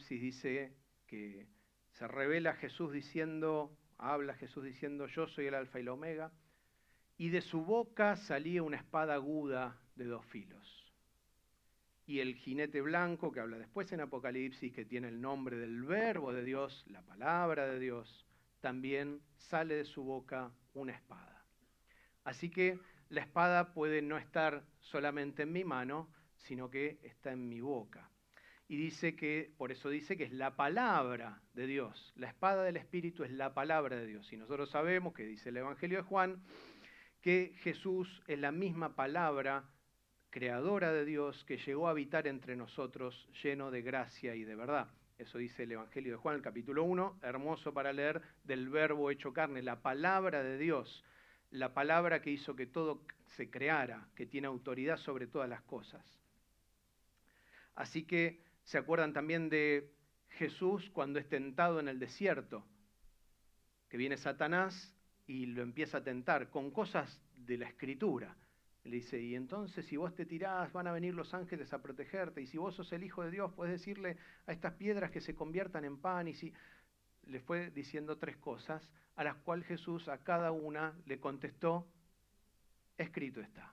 dice que se revela Jesús diciendo, habla Jesús diciendo, yo soy el alfa y la omega, y de su boca salía una espada aguda de 2 filos. Y el jinete blanco, que habla después en Apocalipsis, que tiene el nombre del verbo de Dios, la palabra de Dios, también sale de su boca una espada. Así que la espada puede no estar solamente en mi mano, sino que está en mi boca. Y dice que, por eso dice que es la palabra de Dios. La espada del Espíritu es la palabra de Dios. Y nosotros sabemos, que dice el Evangelio de Juan, que Jesús es la misma palabra creadora de Dios que llegó a habitar entre nosotros, lleno de gracia y de verdad. Eso dice el Evangelio de Juan, el capítulo 1, hermoso para leer, del verbo hecho carne, la palabra de Dios, la palabra que hizo que todo se creara, que tiene autoridad sobre todas las cosas. Así que se acuerdan también de Jesús cuando es tentado en el desierto, que viene Satanás y lo empieza a tentar con cosas de la Escritura. Le dice, y entonces si vos te tirás, van a venir los ángeles a protegerte, y si vos sos el Hijo de Dios, podés decirle a estas piedras que se conviertan en pan, y si... Le fue diciendo 3 cosas, a las cuales Jesús a cada una le contestó, escrito está.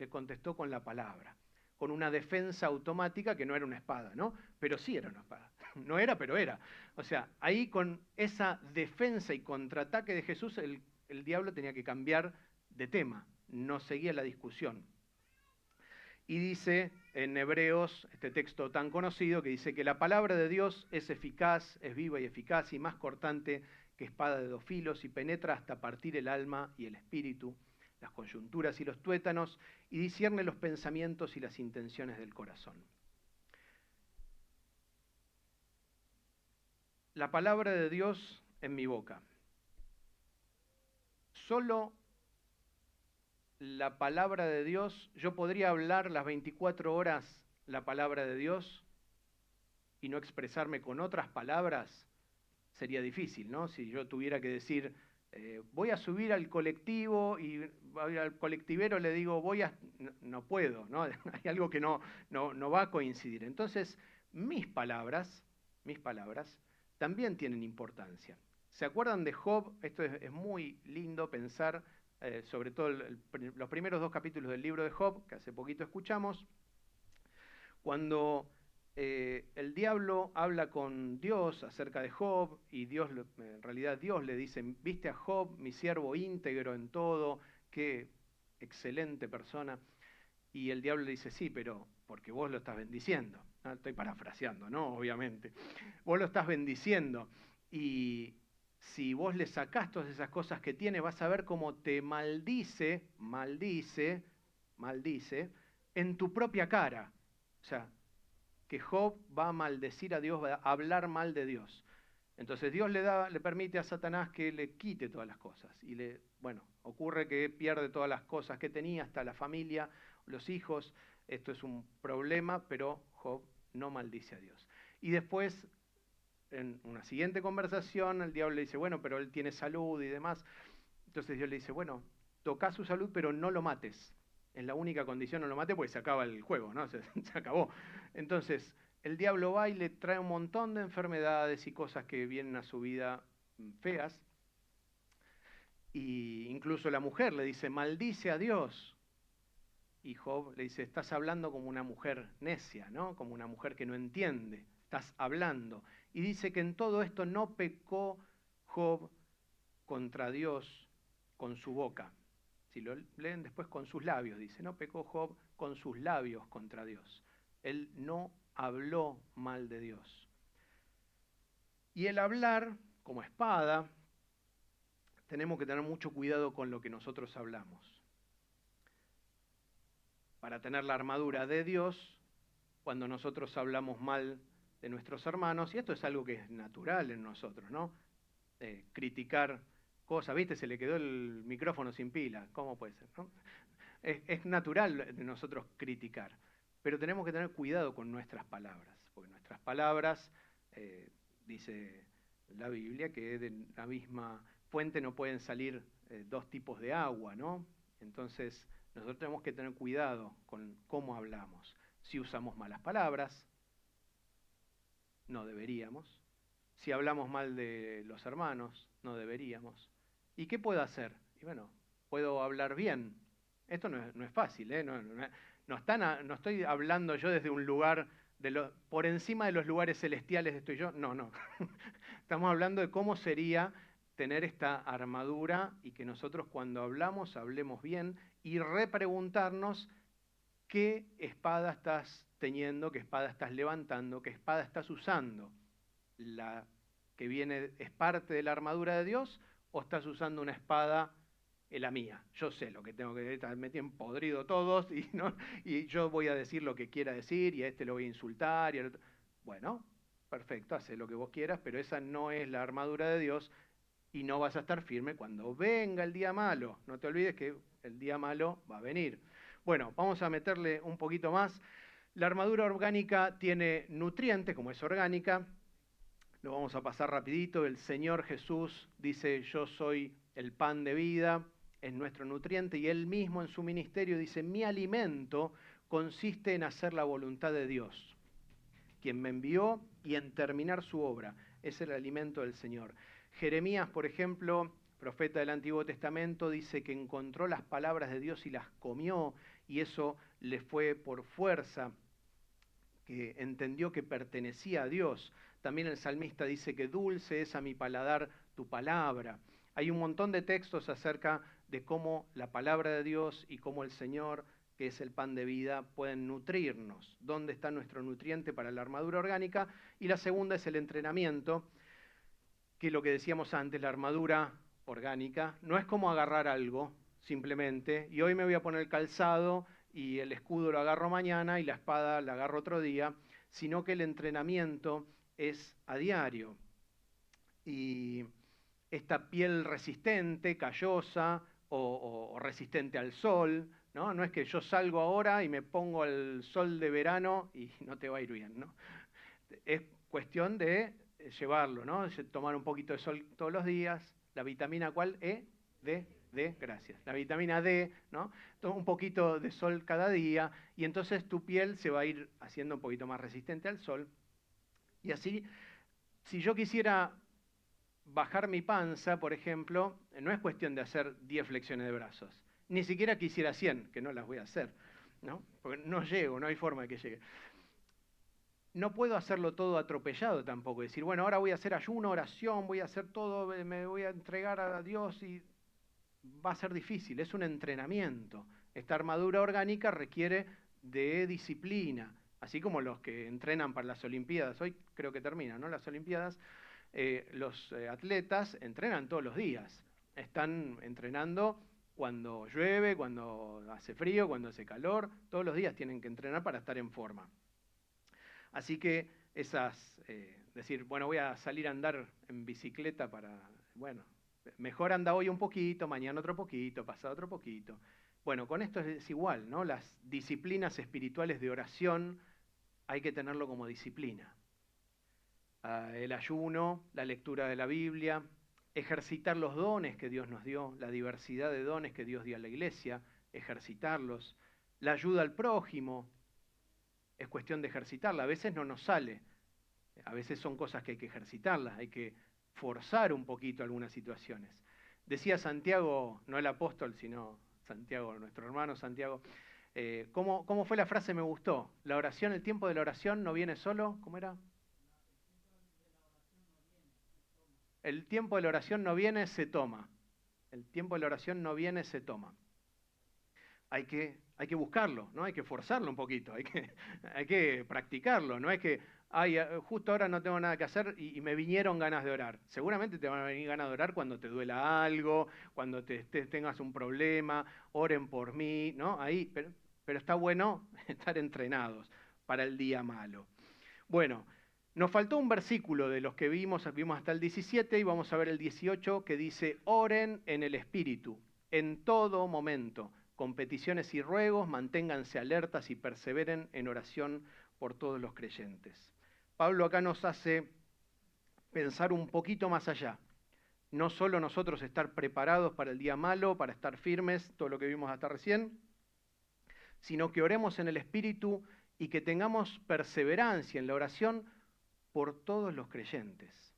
Le contestó con la palabra, con una defensa automática que no era una espada, ¿no? Pero sí era una espada. No era, pero era. O sea, ahí con esa defensa y contraataque de Jesús, el diablo tenía que cambiar de tema, no seguía la discusión. Y dice en Hebreos, este texto tan conocido, que dice que la palabra de Dios es eficaz, es viva y eficaz y más cortante que espada de 2 filos y penetra hasta partir el alma y el espíritu, las coyunturas y los tuétanos, y discierne los pensamientos y las intenciones del corazón. La palabra de Dios en mi boca. Solo la palabra de Dios, yo podría hablar las 24 horas la palabra de Dios y no expresarme con otras palabras, sería difícil, ¿no? Si yo tuviera que decir, voy a subir al colectivo y al colectivero le digo, no puedo, ¿no? Hay algo que no va a coincidir. Entonces, mis palabras, también tienen importancia. ¿Se acuerdan de Job? Esto es muy lindo pensar, sobre todo los primeros 2 capítulos del libro de Job, que hace poquito escuchamos, cuando el diablo habla con Dios acerca de Job y Dios, en realidad Dios le dice, viste a Job, mi siervo íntegro en todo, qué excelente persona. Y el diablo le dice, sí, pero porque vos lo estás bendiciendo. Estoy parafraseando, ¿no? Obviamente. Vos lo estás bendiciendo y si vos le sacás todas esas cosas que tiene, vas a ver cómo te maldice en tu propia cara. O sea, que Job va a maldecir a Dios, va a hablar mal de Dios. Entonces Dios le permite a Satanás que le quite todas las cosas. Y ocurre que pierde todas las cosas que tenía, hasta la familia, los hijos. Esto es un problema, pero Job no maldice a Dios. Y después, en una siguiente conversación, el diablo le dice, bueno, pero él tiene salud y demás. Entonces Dios le dice, bueno, toca su salud, pero no lo mates. Es la única condición, no lo mates, porque se acaba el juego, ¿no? Se acabó. Entonces, el diablo va y le trae un montón de enfermedades y cosas que vienen a su vida feas. Y incluso la mujer le dice, maldice a Dios. Y Job le dice, estás hablando como una mujer necia, ¿no? Como una mujer que no entiende. Estás hablando. Y dice que en todo esto no pecó Job contra Dios con su boca. Si lo leen después, con sus labios, dice, no pecó Job con sus labios contra Dios. Él no habló mal de Dios. Y el hablar, como espada, tenemos que tener mucho cuidado con lo que nosotros hablamos. Para tener la armadura de Dios, cuando nosotros hablamos mal de nuestros hermanos, y esto es algo que es natural en nosotros, ¿no? Criticar cosas, ¿viste? Se le quedó el micrófono sin pila, ¿cómo puede ser? ¿No? Es natural de nosotros criticar, pero tenemos que tener cuidado con nuestras palabras, porque nuestras palabras, dice la Biblia, que de la misma fuente no pueden salir dos tipos de agua, ¿no? Entonces, nosotros tenemos que tener cuidado con cómo hablamos. Si usamos malas palabras, no deberíamos. Si hablamos mal de los hermanos, no deberíamos. ¿Y qué puedo hacer? Y bueno, puedo hablar bien. Esto no es fácil, ¿eh? No estoy hablando yo desde un lugar por encima de los lugares celestiales estoy yo. No. Estamos hablando de cómo sería tener esta armadura y que nosotros cuando hablemos bien y repreguntarnos qué espada estás teniendo, qué espada estás levantando, qué espada estás usando. La que viene es parte de la armadura de Dios, o estás usando una espada, la mía. Yo sé lo que tengo que decir, me tienen podrido todos y yo voy a decir lo que quiera decir y a este lo voy a insultar. Y al otro. Bueno, perfecto, haz lo que vos quieras, pero esa no es la armadura de Dios y no vas a estar firme cuando venga el día malo. No te olvides que el día malo va a venir. Bueno, vamos a meterle un poquito más. La armadura orgánica tiene nutrientes, como es orgánica. Lo vamos a pasar rapidito. El Señor Jesús dice, yo soy el pan de vida, es nuestro nutriente, y Él mismo en su ministerio dice, mi alimento consiste en hacer la voluntad de Dios, quien me envió, y en terminar su obra. Es el alimento del Señor. Jeremías, por ejemplo, profeta del Antiguo Testamento, dice que encontró las palabras de Dios y las comió, y eso le fue por fuerza, que entendió que pertenecía a Dios. También el salmista dice que dulce es a mi paladar tu palabra. Hay un montón de textos acerca de cómo la palabra de Dios y cómo el Señor, que es el pan de vida, pueden nutrirnos. ¿Dónde está nuestro nutriente para la armadura orgánica? Y la segunda es el entrenamiento, que es lo que decíamos antes, la armadura orgánica. No es como agarrar algo, simplemente, y hoy me voy a poner el calzado y el escudo lo agarro mañana y la espada la agarro otro día, sino que el entrenamiento es a diario. Y esta piel resistente, callosa o resistente al sol, ¿no? No es que yo salgo ahora y me pongo al sol de verano y no te va a ir bien, ¿no? Es cuestión de llevarlo, ¿no? Tomar un poquito de sol todos los días. ¿La vitamina cuál? D, gracias. La vitamina D, ¿no? Un poquito de sol cada día y entonces tu piel se va a ir haciendo un poquito más resistente al sol. Y así, si yo quisiera bajar mi panza, por ejemplo, no es cuestión de hacer 10 flexiones de brazos. Ni siquiera quisiera 100, que no las voy a hacer, ¿no? Porque no llego, no hay forma de que llegue. No puedo hacerlo todo atropellado tampoco, decir, bueno, ahora voy a hacer ayuno, oración, voy a hacer todo, me voy a entregar a Dios y va a ser difícil, es un entrenamiento. Esta armadura orgánica requiere de disciplina, así como los que entrenan para las Olimpiadas. Hoy creo que terminan, ¿no? Las Olimpiadas, los atletas entrenan todos los días, están entrenando cuando llueve, cuando hace frío, cuando hace calor, todos los días tienen que entrenar para estar en forma. Así que decir, bueno, voy a salir a andar en bicicleta bueno, mejor anda hoy un poquito, mañana otro poquito, pasado otro poquito. Bueno, con esto es igual, ¿no? Las disciplinas espirituales de oración hay que tenerlo como disciplina. El ayuno, la lectura de la Biblia, ejercitar los dones que Dios nos dio, la diversidad de dones que Dios dio a la iglesia, ejercitarlos, la ayuda al prójimo, es cuestión de ejercitarla. A veces no nos sale, a veces son cosas que hay que ejercitarlas, hay que forzar un poquito algunas situaciones. Decía Santiago, no el apóstol, sino Santiago, nuestro hermano Santiago, ¿cómo fue la frase? Me gustó. La oración, el tiempo de la oración no viene solo, ¿cómo era? El tiempo de la oración no viene, se toma. El tiempo de la oración no viene, se toma. Hay que buscarlo, ¿no? Hay que forzarlo un poquito, hay que practicarlo, no es que, justo ahora no tengo nada que hacer y me vinieron ganas de orar. Seguramente te van a venir ganas de orar cuando te duela algo, cuando tengas un problema, oren por mí, ¿no? Ahí, pero está bueno estar entrenados para el día malo. Bueno, nos faltó un versículo de los que vimos hasta el 17 y vamos a ver el 18 que dice, oren en el Espíritu, en todo momento, con peticiones y ruegos, manténganse alertas y perseveren en oración por todos los creyentes. Pablo acá nos hace pensar un poquito más allá. No solo nosotros estar preparados para el día malo, para estar firmes, todo lo que vimos hasta recién, sino que oremos en el Espíritu y que tengamos perseverancia en la oración por todos los creyentes.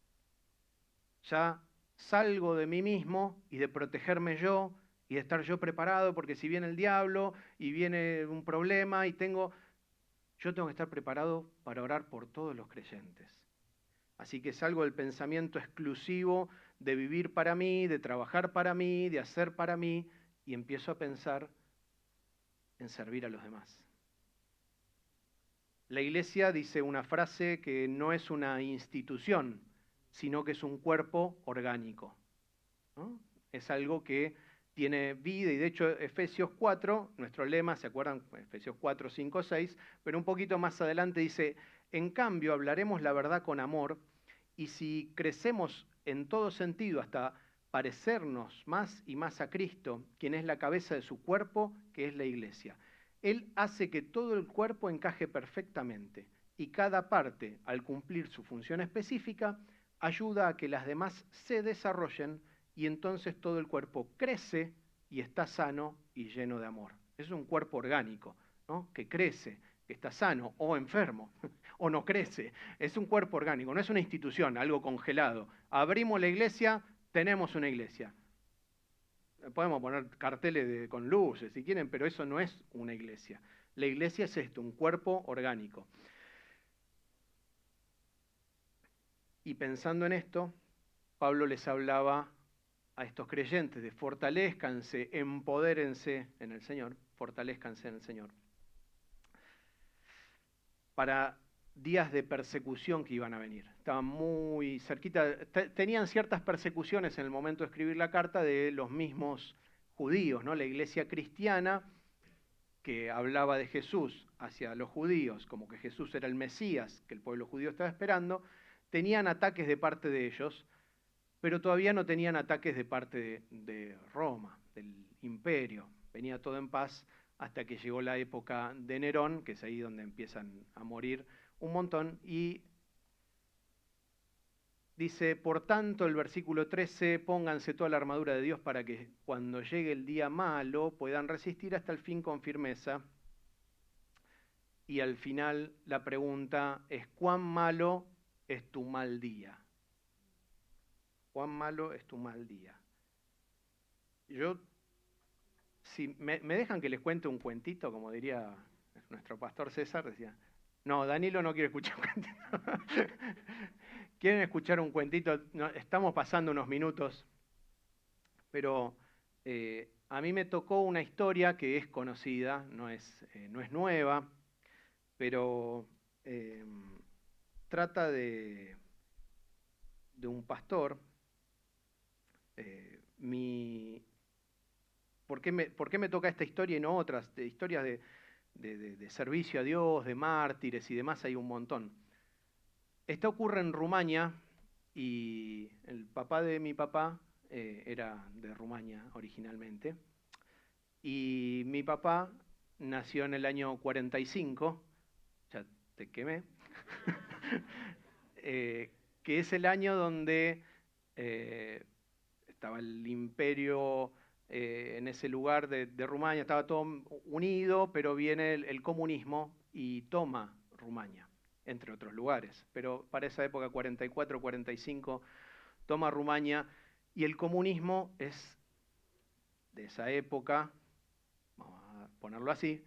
Ya salgo de mí mismo y de protegerme yo y de estar yo preparado, porque si viene el diablo y viene un problema yo tengo que estar preparado para orar por todos los creyentes. Así que salgo del pensamiento exclusivo de vivir para mí, de trabajar para mí, de hacer para mí, y empiezo a pensar en servir a los demás. La Iglesia dice una frase que no es una institución, sino que es un cuerpo orgánico, ¿no? Es algo que tiene vida y de hecho Efesios 4, nuestro lema, ¿se acuerdan? Efesios 4, 5, 6, pero un poquito más adelante dice, en cambio hablaremos la verdad con amor y si crecemos en todo sentido hasta parecernos más y más a Cristo, quien es la cabeza de su cuerpo, que es la Iglesia. Él hace que todo el cuerpo encaje perfectamente y cada parte, al cumplir su función específica, ayuda a que las demás se desarrollen y entonces todo el cuerpo crece y está sano y lleno de amor. Es un cuerpo orgánico, ¿no? Que crece, que está sano o enfermo o no crece. Es un cuerpo orgánico, no es una institución, algo congelado. Abrimos la iglesia, tenemos una iglesia. Podemos poner carteles con luces si quieren, pero eso no es una iglesia. La iglesia es esto, un cuerpo orgánico. Y pensando en esto, Pablo les hablaba a estos creyentes de fortalezcanse, empodérense en el Señor, fortalezcanse en el Señor. Para días de persecución que iban a venir. Estaban muy cerquita, tenían ciertas persecuciones en el momento de escribir la carta de los mismos judíos, ¿no? La iglesia cristiana que hablaba de Jesús hacia los judíos, como que Jesús era el Mesías, que el pueblo judío estaba esperando, tenían ataques de parte de ellos, pero todavía no tenían ataques de parte de Roma, del imperio. Venía todo en paz hasta que llegó la época de Nerón, que es ahí donde empiezan a morir un montón, y dice, por tanto, el versículo 13, pónganse toda la armadura de Dios para que cuando llegue el día malo puedan resistir hasta el fin con firmeza. Y al final la pregunta es, ¿cuán malo es tu mal día? ¿Cuán malo es tu mal día? Si me dejan que les cuente un cuentito, como diría nuestro pastor César, decía, no, Danilo no quiere escuchar un cuentito. ¿Quieren escuchar un cuentito? No, estamos pasando unos minutos, pero a mí me tocó una historia que es conocida, no es nueva, pero trata de un pastor. ¿Por qué me toca esta historia y no otras? De historias de servicio a Dios, de mártires y demás hay un montón. Esta ocurre en Rumania y el papá de mi papá era de Rumania originalmente. Y mi papá nació en el año 45, ya te quemé, que es el año donde eh, estaba el imperio en ese lugar de Rumania, estaba todo unido, pero viene el comunismo y toma Rumania, entre otros lugares. Pero para esa época, 44, 45, toma Rumania y el comunismo es de esa época, vamos a ponerlo así,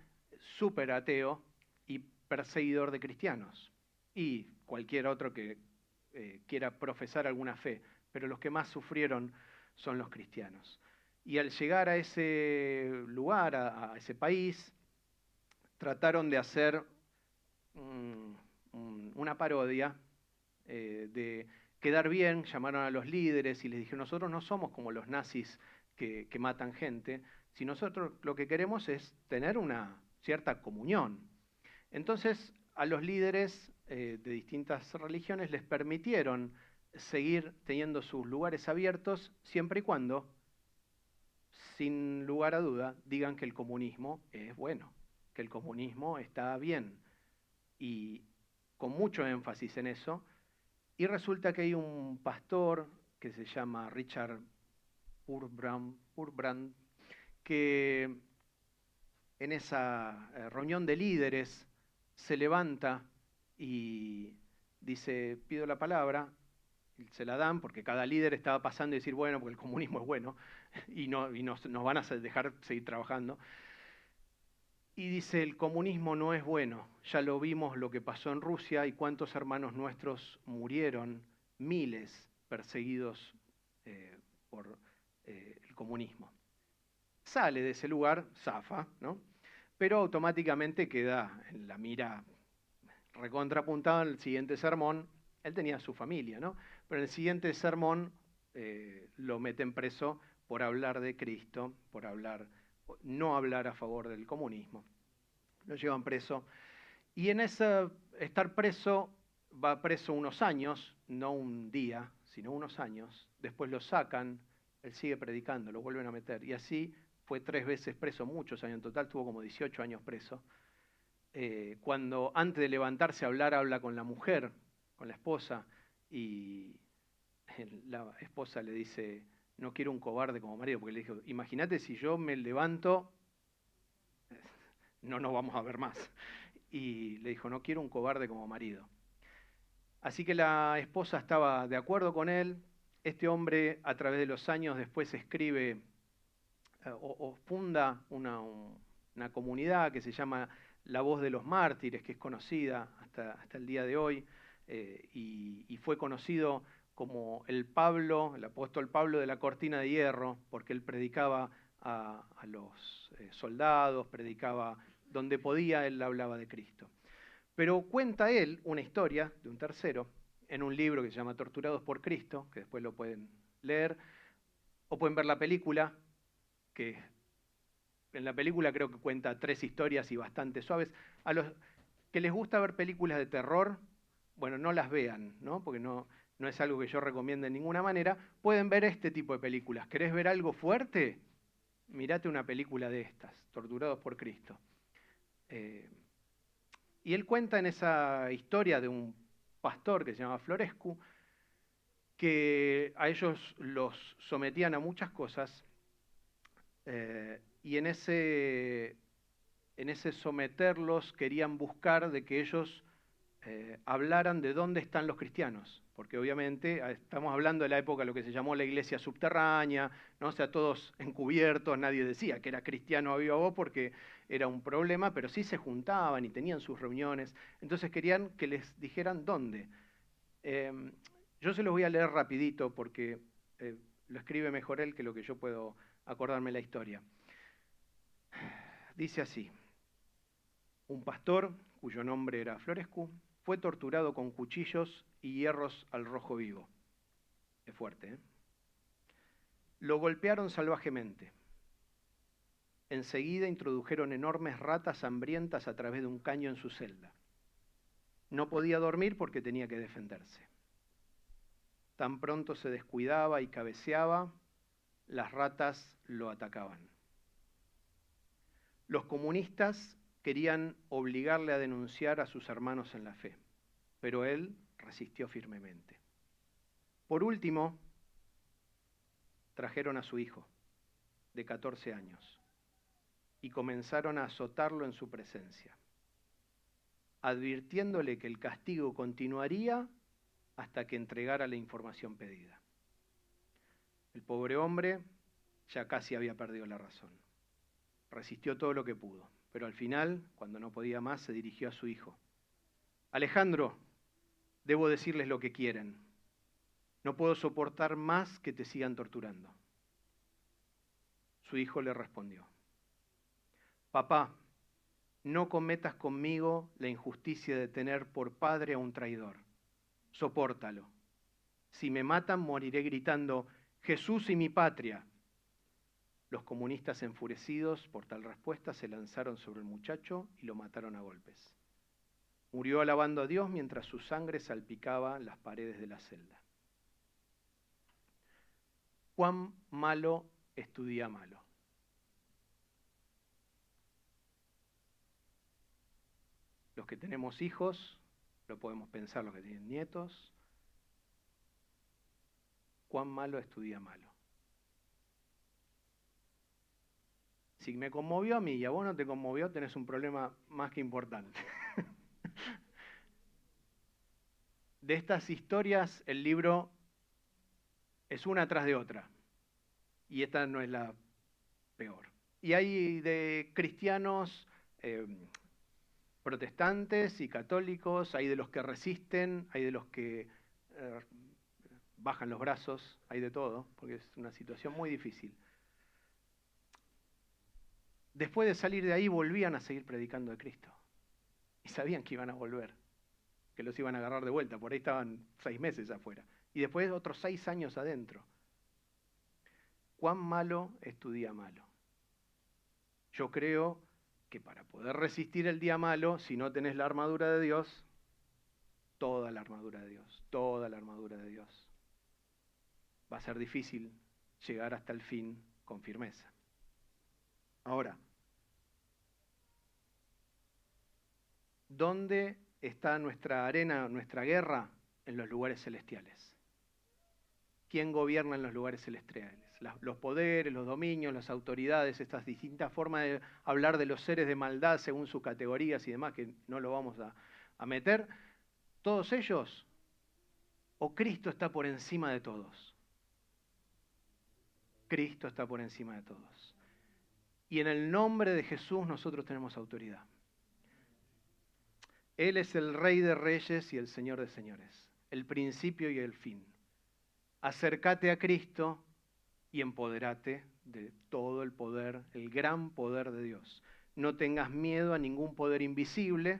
súper ateo y perseguidor de cristianos y cualquier otro que quiera profesar alguna fe, pero los que más sufrieron son los cristianos. Y al llegar a ese lugar, a ese país, trataron de hacer una parodia de quedar bien, llamaron a los líderes y les dijeron, nosotros no somos como los nazis que matan gente, si nosotros lo que queremos es tener una cierta comunión. Entonces, a los líderes de distintas religiones les permitieron seguir teniendo sus lugares abiertos siempre y cuando, sin lugar a duda, digan que el comunismo es bueno, que el comunismo está bien. Y con mucho énfasis en eso. Y resulta que hay un pastor que se llama Richard Purbrand, que en esa reunión de líderes se levanta y dice, pido la palabra, y se la dan porque cada líder estaba pasando y decir, bueno, porque el comunismo es bueno y nos van a dejar seguir trabajando. Y dice, el comunismo no es bueno, ya lo vimos lo que pasó en Rusia y cuántos hermanos nuestros murieron, miles perseguidos por el comunismo. Sale de ese lugar, zafa, ¿no? Pero automáticamente queda en la mira recontrapuntado en el siguiente sermón. Él tenía su familia, ¿no? Pero en el siguiente sermón lo meten preso por hablar de Cristo, por no hablar a favor del comunismo. Lo llevan preso. Y en ese estar preso, va preso unos años, no un día, sino unos años. Después lo sacan, él sigue predicando, lo vuelven a meter. Y así fue 3 veces preso, muchos años en total, tuvo como 18 años preso. Cuando antes de levantarse a hablar, habla con la mujer, con la esposa, y la esposa le dice, no quiero un cobarde como marido, porque le dijo, imagínate si yo me levanto, no nos vamos a ver más. Y le dijo, no quiero un cobarde como marido. Así que la esposa estaba de acuerdo con él. Este hombre, a través de los años, después escribe o funda una comunidad que se llama La Voz de los Mártires, que es conocida hasta el día de hoy, y fue conocido como el apóstol Pablo de la Cortina de Hierro, porque él predicaba a los soldados, predicaba donde podía, él hablaba de Cristo. Pero cuenta él una historia de un tercero en un libro que se llama Torturados por Cristo, que después lo pueden leer, o pueden ver la película, que en la película creo que cuenta 3 historias y bastante suaves. A los que les gusta ver películas de terror, bueno, no las vean, ¿no? Porque no es algo que yo recomiende de ninguna manera. Pueden ver este tipo de películas. ¿Querés ver algo fuerte? Mirate una película de estas, Torturados por Cristo. Y él cuenta en esa historia de un pastor que se llama Florescu, que a ellos los sometían a muchas cosas, y en ese someterlos querían buscar de que ellos hablaran de dónde están los cristianos, porque obviamente estamos hablando de la época de lo que se llamó la iglesia subterránea, ¿no? O sea, todos encubiertos, nadie decía que era cristiano a viva voz porque era un problema, pero sí se juntaban y tenían sus reuniones, entonces querían que les dijeran dónde. Yo se los voy a leer rapidito porque lo escribe mejor él que lo que yo puedo acordarme la historia. Dice así: un pastor, cuyo nombre era Florescu, fue torturado con cuchillos y hierros al rojo vivo. Es fuerte, ¿eh? Lo golpearon salvajemente. Enseguida introdujeron enormes ratas hambrientas a través de un caño en su celda. No podía dormir porque tenía que defenderse. Tan pronto se descuidaba y cabeceaba, las ratas lo atacaban. Los comunistas querían obligarle a denunciar a sus hermanos en la fe, pero él resistió firmemente. Por último, trajeron a su hijo, de 14 años, y comenzaron a azotarlo en su presencia, advirtiéndole que el castigo continuaría hasta que entregara la información pedida. El pobre hombre ya casi había perdido la razón. Resistió todo lo que pudo, pero al final, cuando no podía más, se dirigió a su hijo. Alejandro, debo decirles lo que quieren. No puedo soportar más que te sigan torturando. Su hijo le respondió, papá, no cometas conmigo la injusticia de tener por padre a un traidor. Sopórtalo. Si me matan, moriré gritando, Jesús y mi patria. Los comunistas, enfurecidos por tal respuesta, se lanzaron sobre el muchacho y lo mataron a golpes. Murió alabando a Dios mientras su sangre salpicaba las paredes de la celda. ¿Cuán malo es tu día malo? Los que tenemos hijos, lo podemos pensar, los que tienen nietos. ¿Cuán malo es tu día malo? Si me conmovió a mí y a vos no te conmovió, tenés un problema más que importante. De estas historias, el libro es una tras de otra. Y esta no es la peor. Y hay de cristianos protestantes y católicos, hay de los que resisten, hay de los que bajan los brazos, hay de todo, porque es una situación muy difícil. Después de salir de ahí volvían a seguir predicando de Cristo. Y sabían que iban a volver, que los iban a agarrar de vuelta. Por ahí estaban 6 meses afuera. Y después otros 6 años adentro. ¿Cuán malo es tu día malo? Yo creo que para poder resistir el día malo, si no tenés la armadura de Dios, toda la armadura de Dios, toda la armadura de Dios, va a ser difícil llegar hasta el fin con firmeza. Ahora, ¿dónde está nuestra arena, nuestra guerra? En los lugares celestiales. ¿Quién gobierna en los lugares celestiales? Los poderes, los dominios, las autoridades, estas distintas formas de hablar de los seres de maldad según sus categorías y demás, que no lo vamos a meter. Todos ellos, o Cristo está por encima de todos. Cristo está por encima de todos. Y en el nombre de Jesús nosotros tenemos autoridad. Él es el Rey de Reyes y el Señor de Señores, el principio y el fin. Acércate a Cristo y empodérate de todo el poder, el gran poder de Dios. No tengas miedo a ningún poder invisible,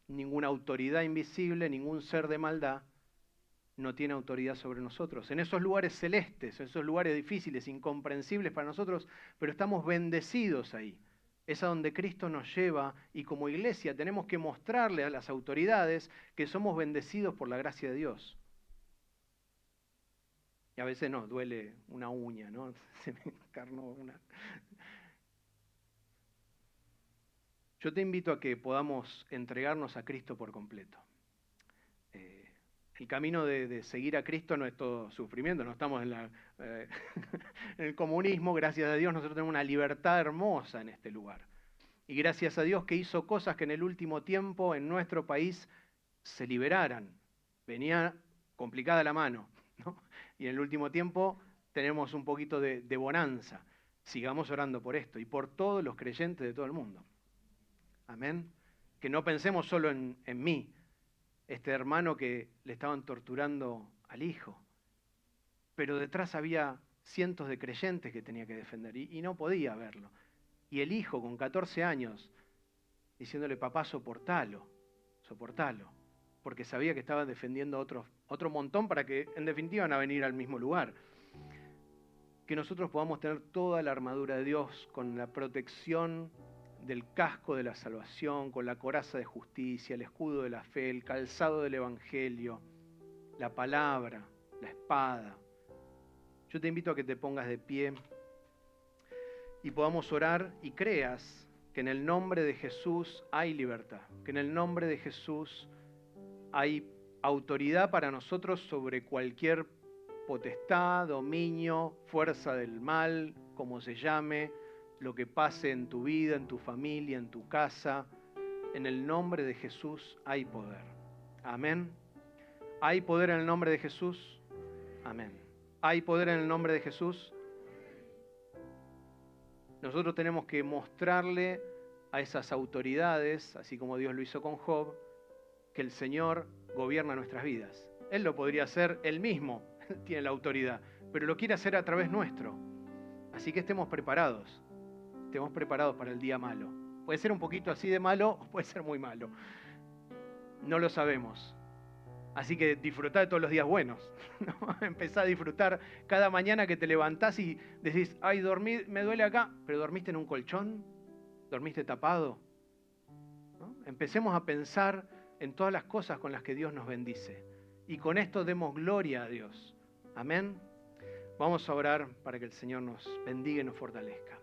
ninguna autoridad invisible, ningún ser de maldad no tiene autoridad sobre nosotros. En esos lugares celestes, en esos lugares difíciles, incomprensibles para nosotros, pero estamos bendecidos ahí. Es a donde Cristo nos lleva y como iglesia tenemos que mostrarle a las autoridades que somos bendecidos por la gracia de Dios. Y a veces nos duele una uña, ¿no? Se me encarnó una. Yo te invito a que podamos entregarnos a Cristo por completo. El camino de seguir a Cristo no es todo sufrimiento, no estamos en el comunismo, gracias a Dios nosotros tenemos una libertad hermosa en este lugar. Y gracias a Dios que hizo cosas que en el último tiempo en nuestro país se liberaran. Venía complicada la mano, ¿no? Y en el último tiempo tenemos un poquito de bonanza. Sigamos orando por esto y por todos los creyentes de todo el mundo. Amén. Que no pensemos solo en mí, este hermano que le estaban torturando al hijo, pero detrás había cientos de creyentes que tenía que defender y no podía verlo. Y el hijo con 14 años diciéndole, papá, soportalo, porque sabía que estaban defendiendo otro montón para que en definitiva van a venir al mismo lugar. Que nosotros podamos tener toda la armadura de Dios con la protección del casco de la salvación, con la coraza de justicia, el escudo de la fe, el calzado del evangelio, la palabra, la espada. Yo te invito a que te pongas de pie y podamos orar y creas que en el nombre de Jesús hay libertad, que en el nombre de Jesús hay autoridad para nosotros sobre cualquier potestad, dominio, fuerza del mal, como se llame, lo que pase en tu vida, en tu familia, en tu casa. En el nombre de Jesús hay poder. Amén. ¿Hay poder en el nombre de Jesús? Amén. ¿Hay poder en el nombre de Jesús? Nosotros tenemos que mostrarle a esas autoridades, así como Dios lo hizo con Job, que el Señor gobierna nuestras vidas. Él lo podría hacer él mismo, tiene la autoridad, pero lo quiere hacer a través nuestro. Así que estemos preparados para el día malo. Puede ser un poquito así de malo o puede ser muy malo. No lo sabemos. Así que disfrutá de todos los días buenos, ¿no? Empezá a disfrutar cada mañana que te levantás y decís, ay, dormí, me duele acá, pero ¿dormiste en un colchón? ¿Dormiste tapado? ¿No? Empecemos a pensar en todas las cosas con las que Dios nos bendice. Y con esto demos gloria a Dios. Amén. Vamos a orar para que el Señor nos bendiga y nos fortalezca.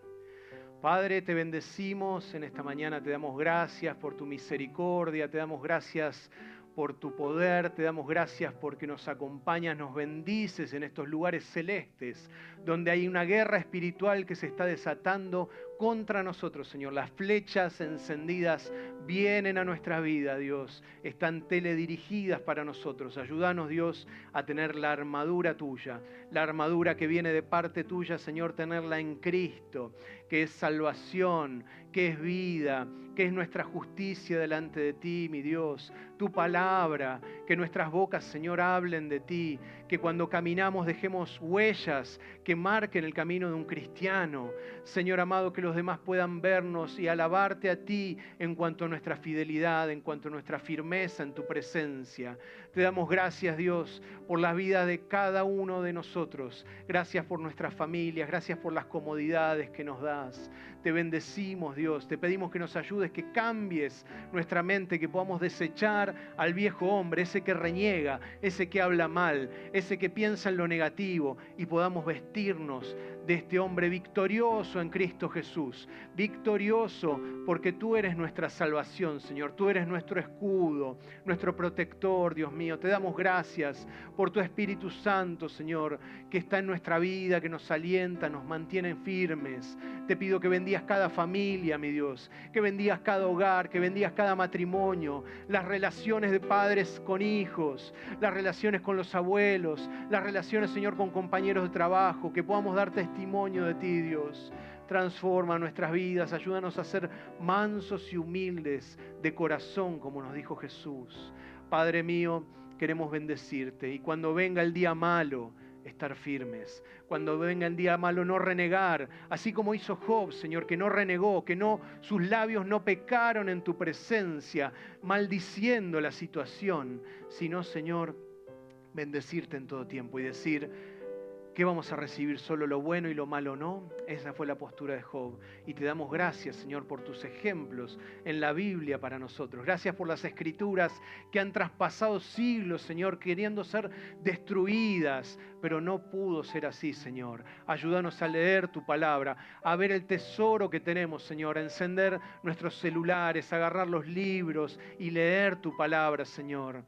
Padre, te bendecimos en esta mañana, te damos gracias por tu misericordia, te damos gracias por tu poder, te damos gracias porque nos acompañas, nos bendices en estos lugares celestes, donde hay una guerra espiritual que se está desatando contra nosotros, Señor. Las flechas encendidas vienen a nuestra vida, Dios. Están teledirigidas para nosotros. Ayúdanos, Dios, a tener la armadura tuya, la armadura que viene de parte tuya, Señor, tenerla en Cristo, que es salvación, que es vida, que es nuestra justicia delante de ti, mi Dios. Tu palabra, que nuestras bocas, Señor, hablen de ti, que cuando caminamos dejemos huellas que marquen el camino de un cristiano. Señor amado, que los demás puedan vernos y alabarte a ti en cuanto a nuestra fidelidad, en cuanto a nuestra firmeza en tu presencia. Te damos gracias, Dios, por la vida de cada uno de nosotros. Gracias por nuestras familias, gracias por las comodidades que nos das. Te bendecimos, Dios. Te pedimos que nos ayudes, que cambies nuestra mente, que podamos desechar al viejo hombre, ese que reniega, ese que habla mal, ese que piensa en lo negativo, y podamos vestirnos de este hombre victorioso en Cristo Jesús. Victorioso porque tú eres nuestra salvación, Señor. Tú eres nuestro escudo, nuestro protector, Dios mío. Te damos gracias por tu Espíritu Santo, Señor, que está en nuestra vida, que nos alienta, nos mantiene firmes. Te pido que bendigas cada familia, mi Dios, que bendigas cada hogar, que bendigas cada matrimonio, las relaciones de padres con hijos, las relaciones con los abuelos, las relaciones, Señor, con compañeros de trabajo, que podamos dar testimonio de ti, Dios. Transforma nuestras vidas, ayúdanos a ser mansos y humildes de corazón, como nos dijo Jesús. Padre mío, queremos bendecirte, y cuando venga el día malo, estar firmes. Cuando venga el día malo, no renegar, así como hizo Job, Señor, que no renegó, que no, sus labios no pecaron en tu presencia, maldiciendo la situación, sino, Señor, bendecirte en todo tiempo y decir que vamos a recibir solo lo bueno y lo malo no. Esa fue la postura de Job. Y te damos gracias, Señor, por tus ejemplos en la Biblia para nosotros. Gracias por las Escrituras que han traspasado siglos, Señor, queriendo ser destruidas, pero no pudo ser así, Señor. Ayúdanos a leer tu palabra, a ver el tesoro que tenemos, Señor, a encender nuestros celulares, a agarrar los libros y leer tu palabra, Señor.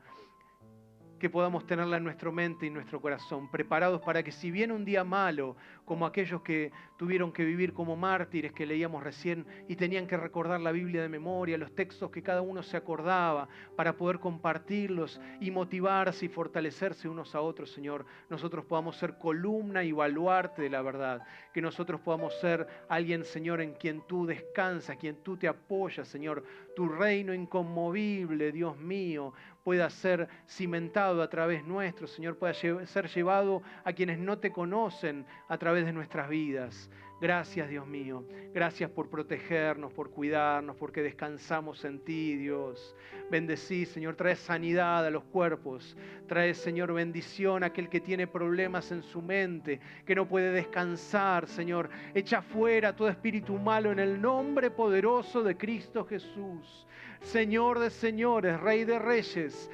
Que podamos tenerla en nuestra mente y en nuestro corazón, preparados para que si viene un día malo, como aquellos que tuvieron que vivir como mártires que leíamos recién y tenían que recordar la Biblia de memoria, los textos que cada uno se acordaba, para poder compartirlos y motivarse y fortalecerse unos a otros, Señor, nosotros podamos ser columna y baluarte de la verdad, que nosotros podamos ser alguien, Señor, en quien tú descansas, quien tú te apoyas, Señor, tu reino inconmovible, Dios mío, pueda ser cimentado a través nuestro, Señor, pueda ser llevado a quienes no te conocen a través de nuestras vidas. Gracias, Dios mío. Gracias por protegernos, por cuidarnos, porque descansamos en ti, Dios. Bendecí, Señor. Trae sanidad a los cuerpos. Trae, Señor, bendición a aquel que tiene problemas en su mente, que no puede descansar, Señor. Echa fuera todo espíritu malo en el nombre poderoso de Cristo Jesús. Señor de señores, Rey de reyes,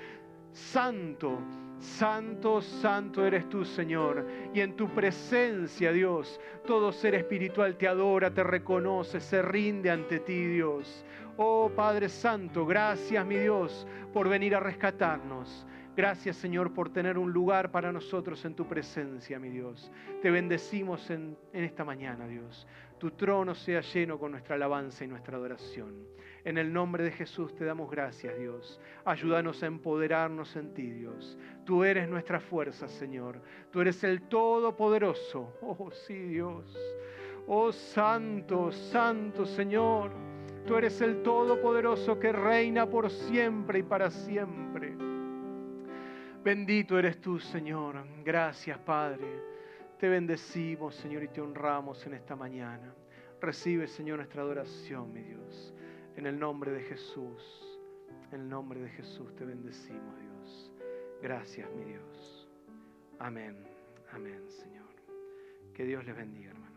Santo, santo, santo eres tú, Señor. Y en tu presencia, Dios, todo ser espiritual te adora, te reconoce, se rinde ante ti, Dios. Oh Padre Santo, gracias, mi Dios, por venir a rescatarnos. Gracias, Señor, por tener un lugar para nosotros en tu presencia, mi Dios. Te bendecimos en esta mañana, Dios. Tu trono sea lleno con nuestra alabanza y nuestra adoración. En el nombre de Jesús te damos gracias, Dios. Ayúdanos a empoderarnos en ti, Dios. Tú eres nuestra fuerza, Señor. Tú eres el Todopoderoso. Oh, sí, Dios. Oh, Santo, Santo, Señor. Tú eres el Todopoderoso que reina por siempre y para siempre. Bendito eres tú, Señor. Gracias, Padre. Te bendecimos, Señor, y te honramos en esta mañana. Recibe, Señor, nuestra adoración, mi Dios. En el nombre de Jesús, en el nombre de Jesús te bendecimos, Dios. Gracias, mi Dios. Amén, amén, Señor. Que Dios les bendiga, hermano.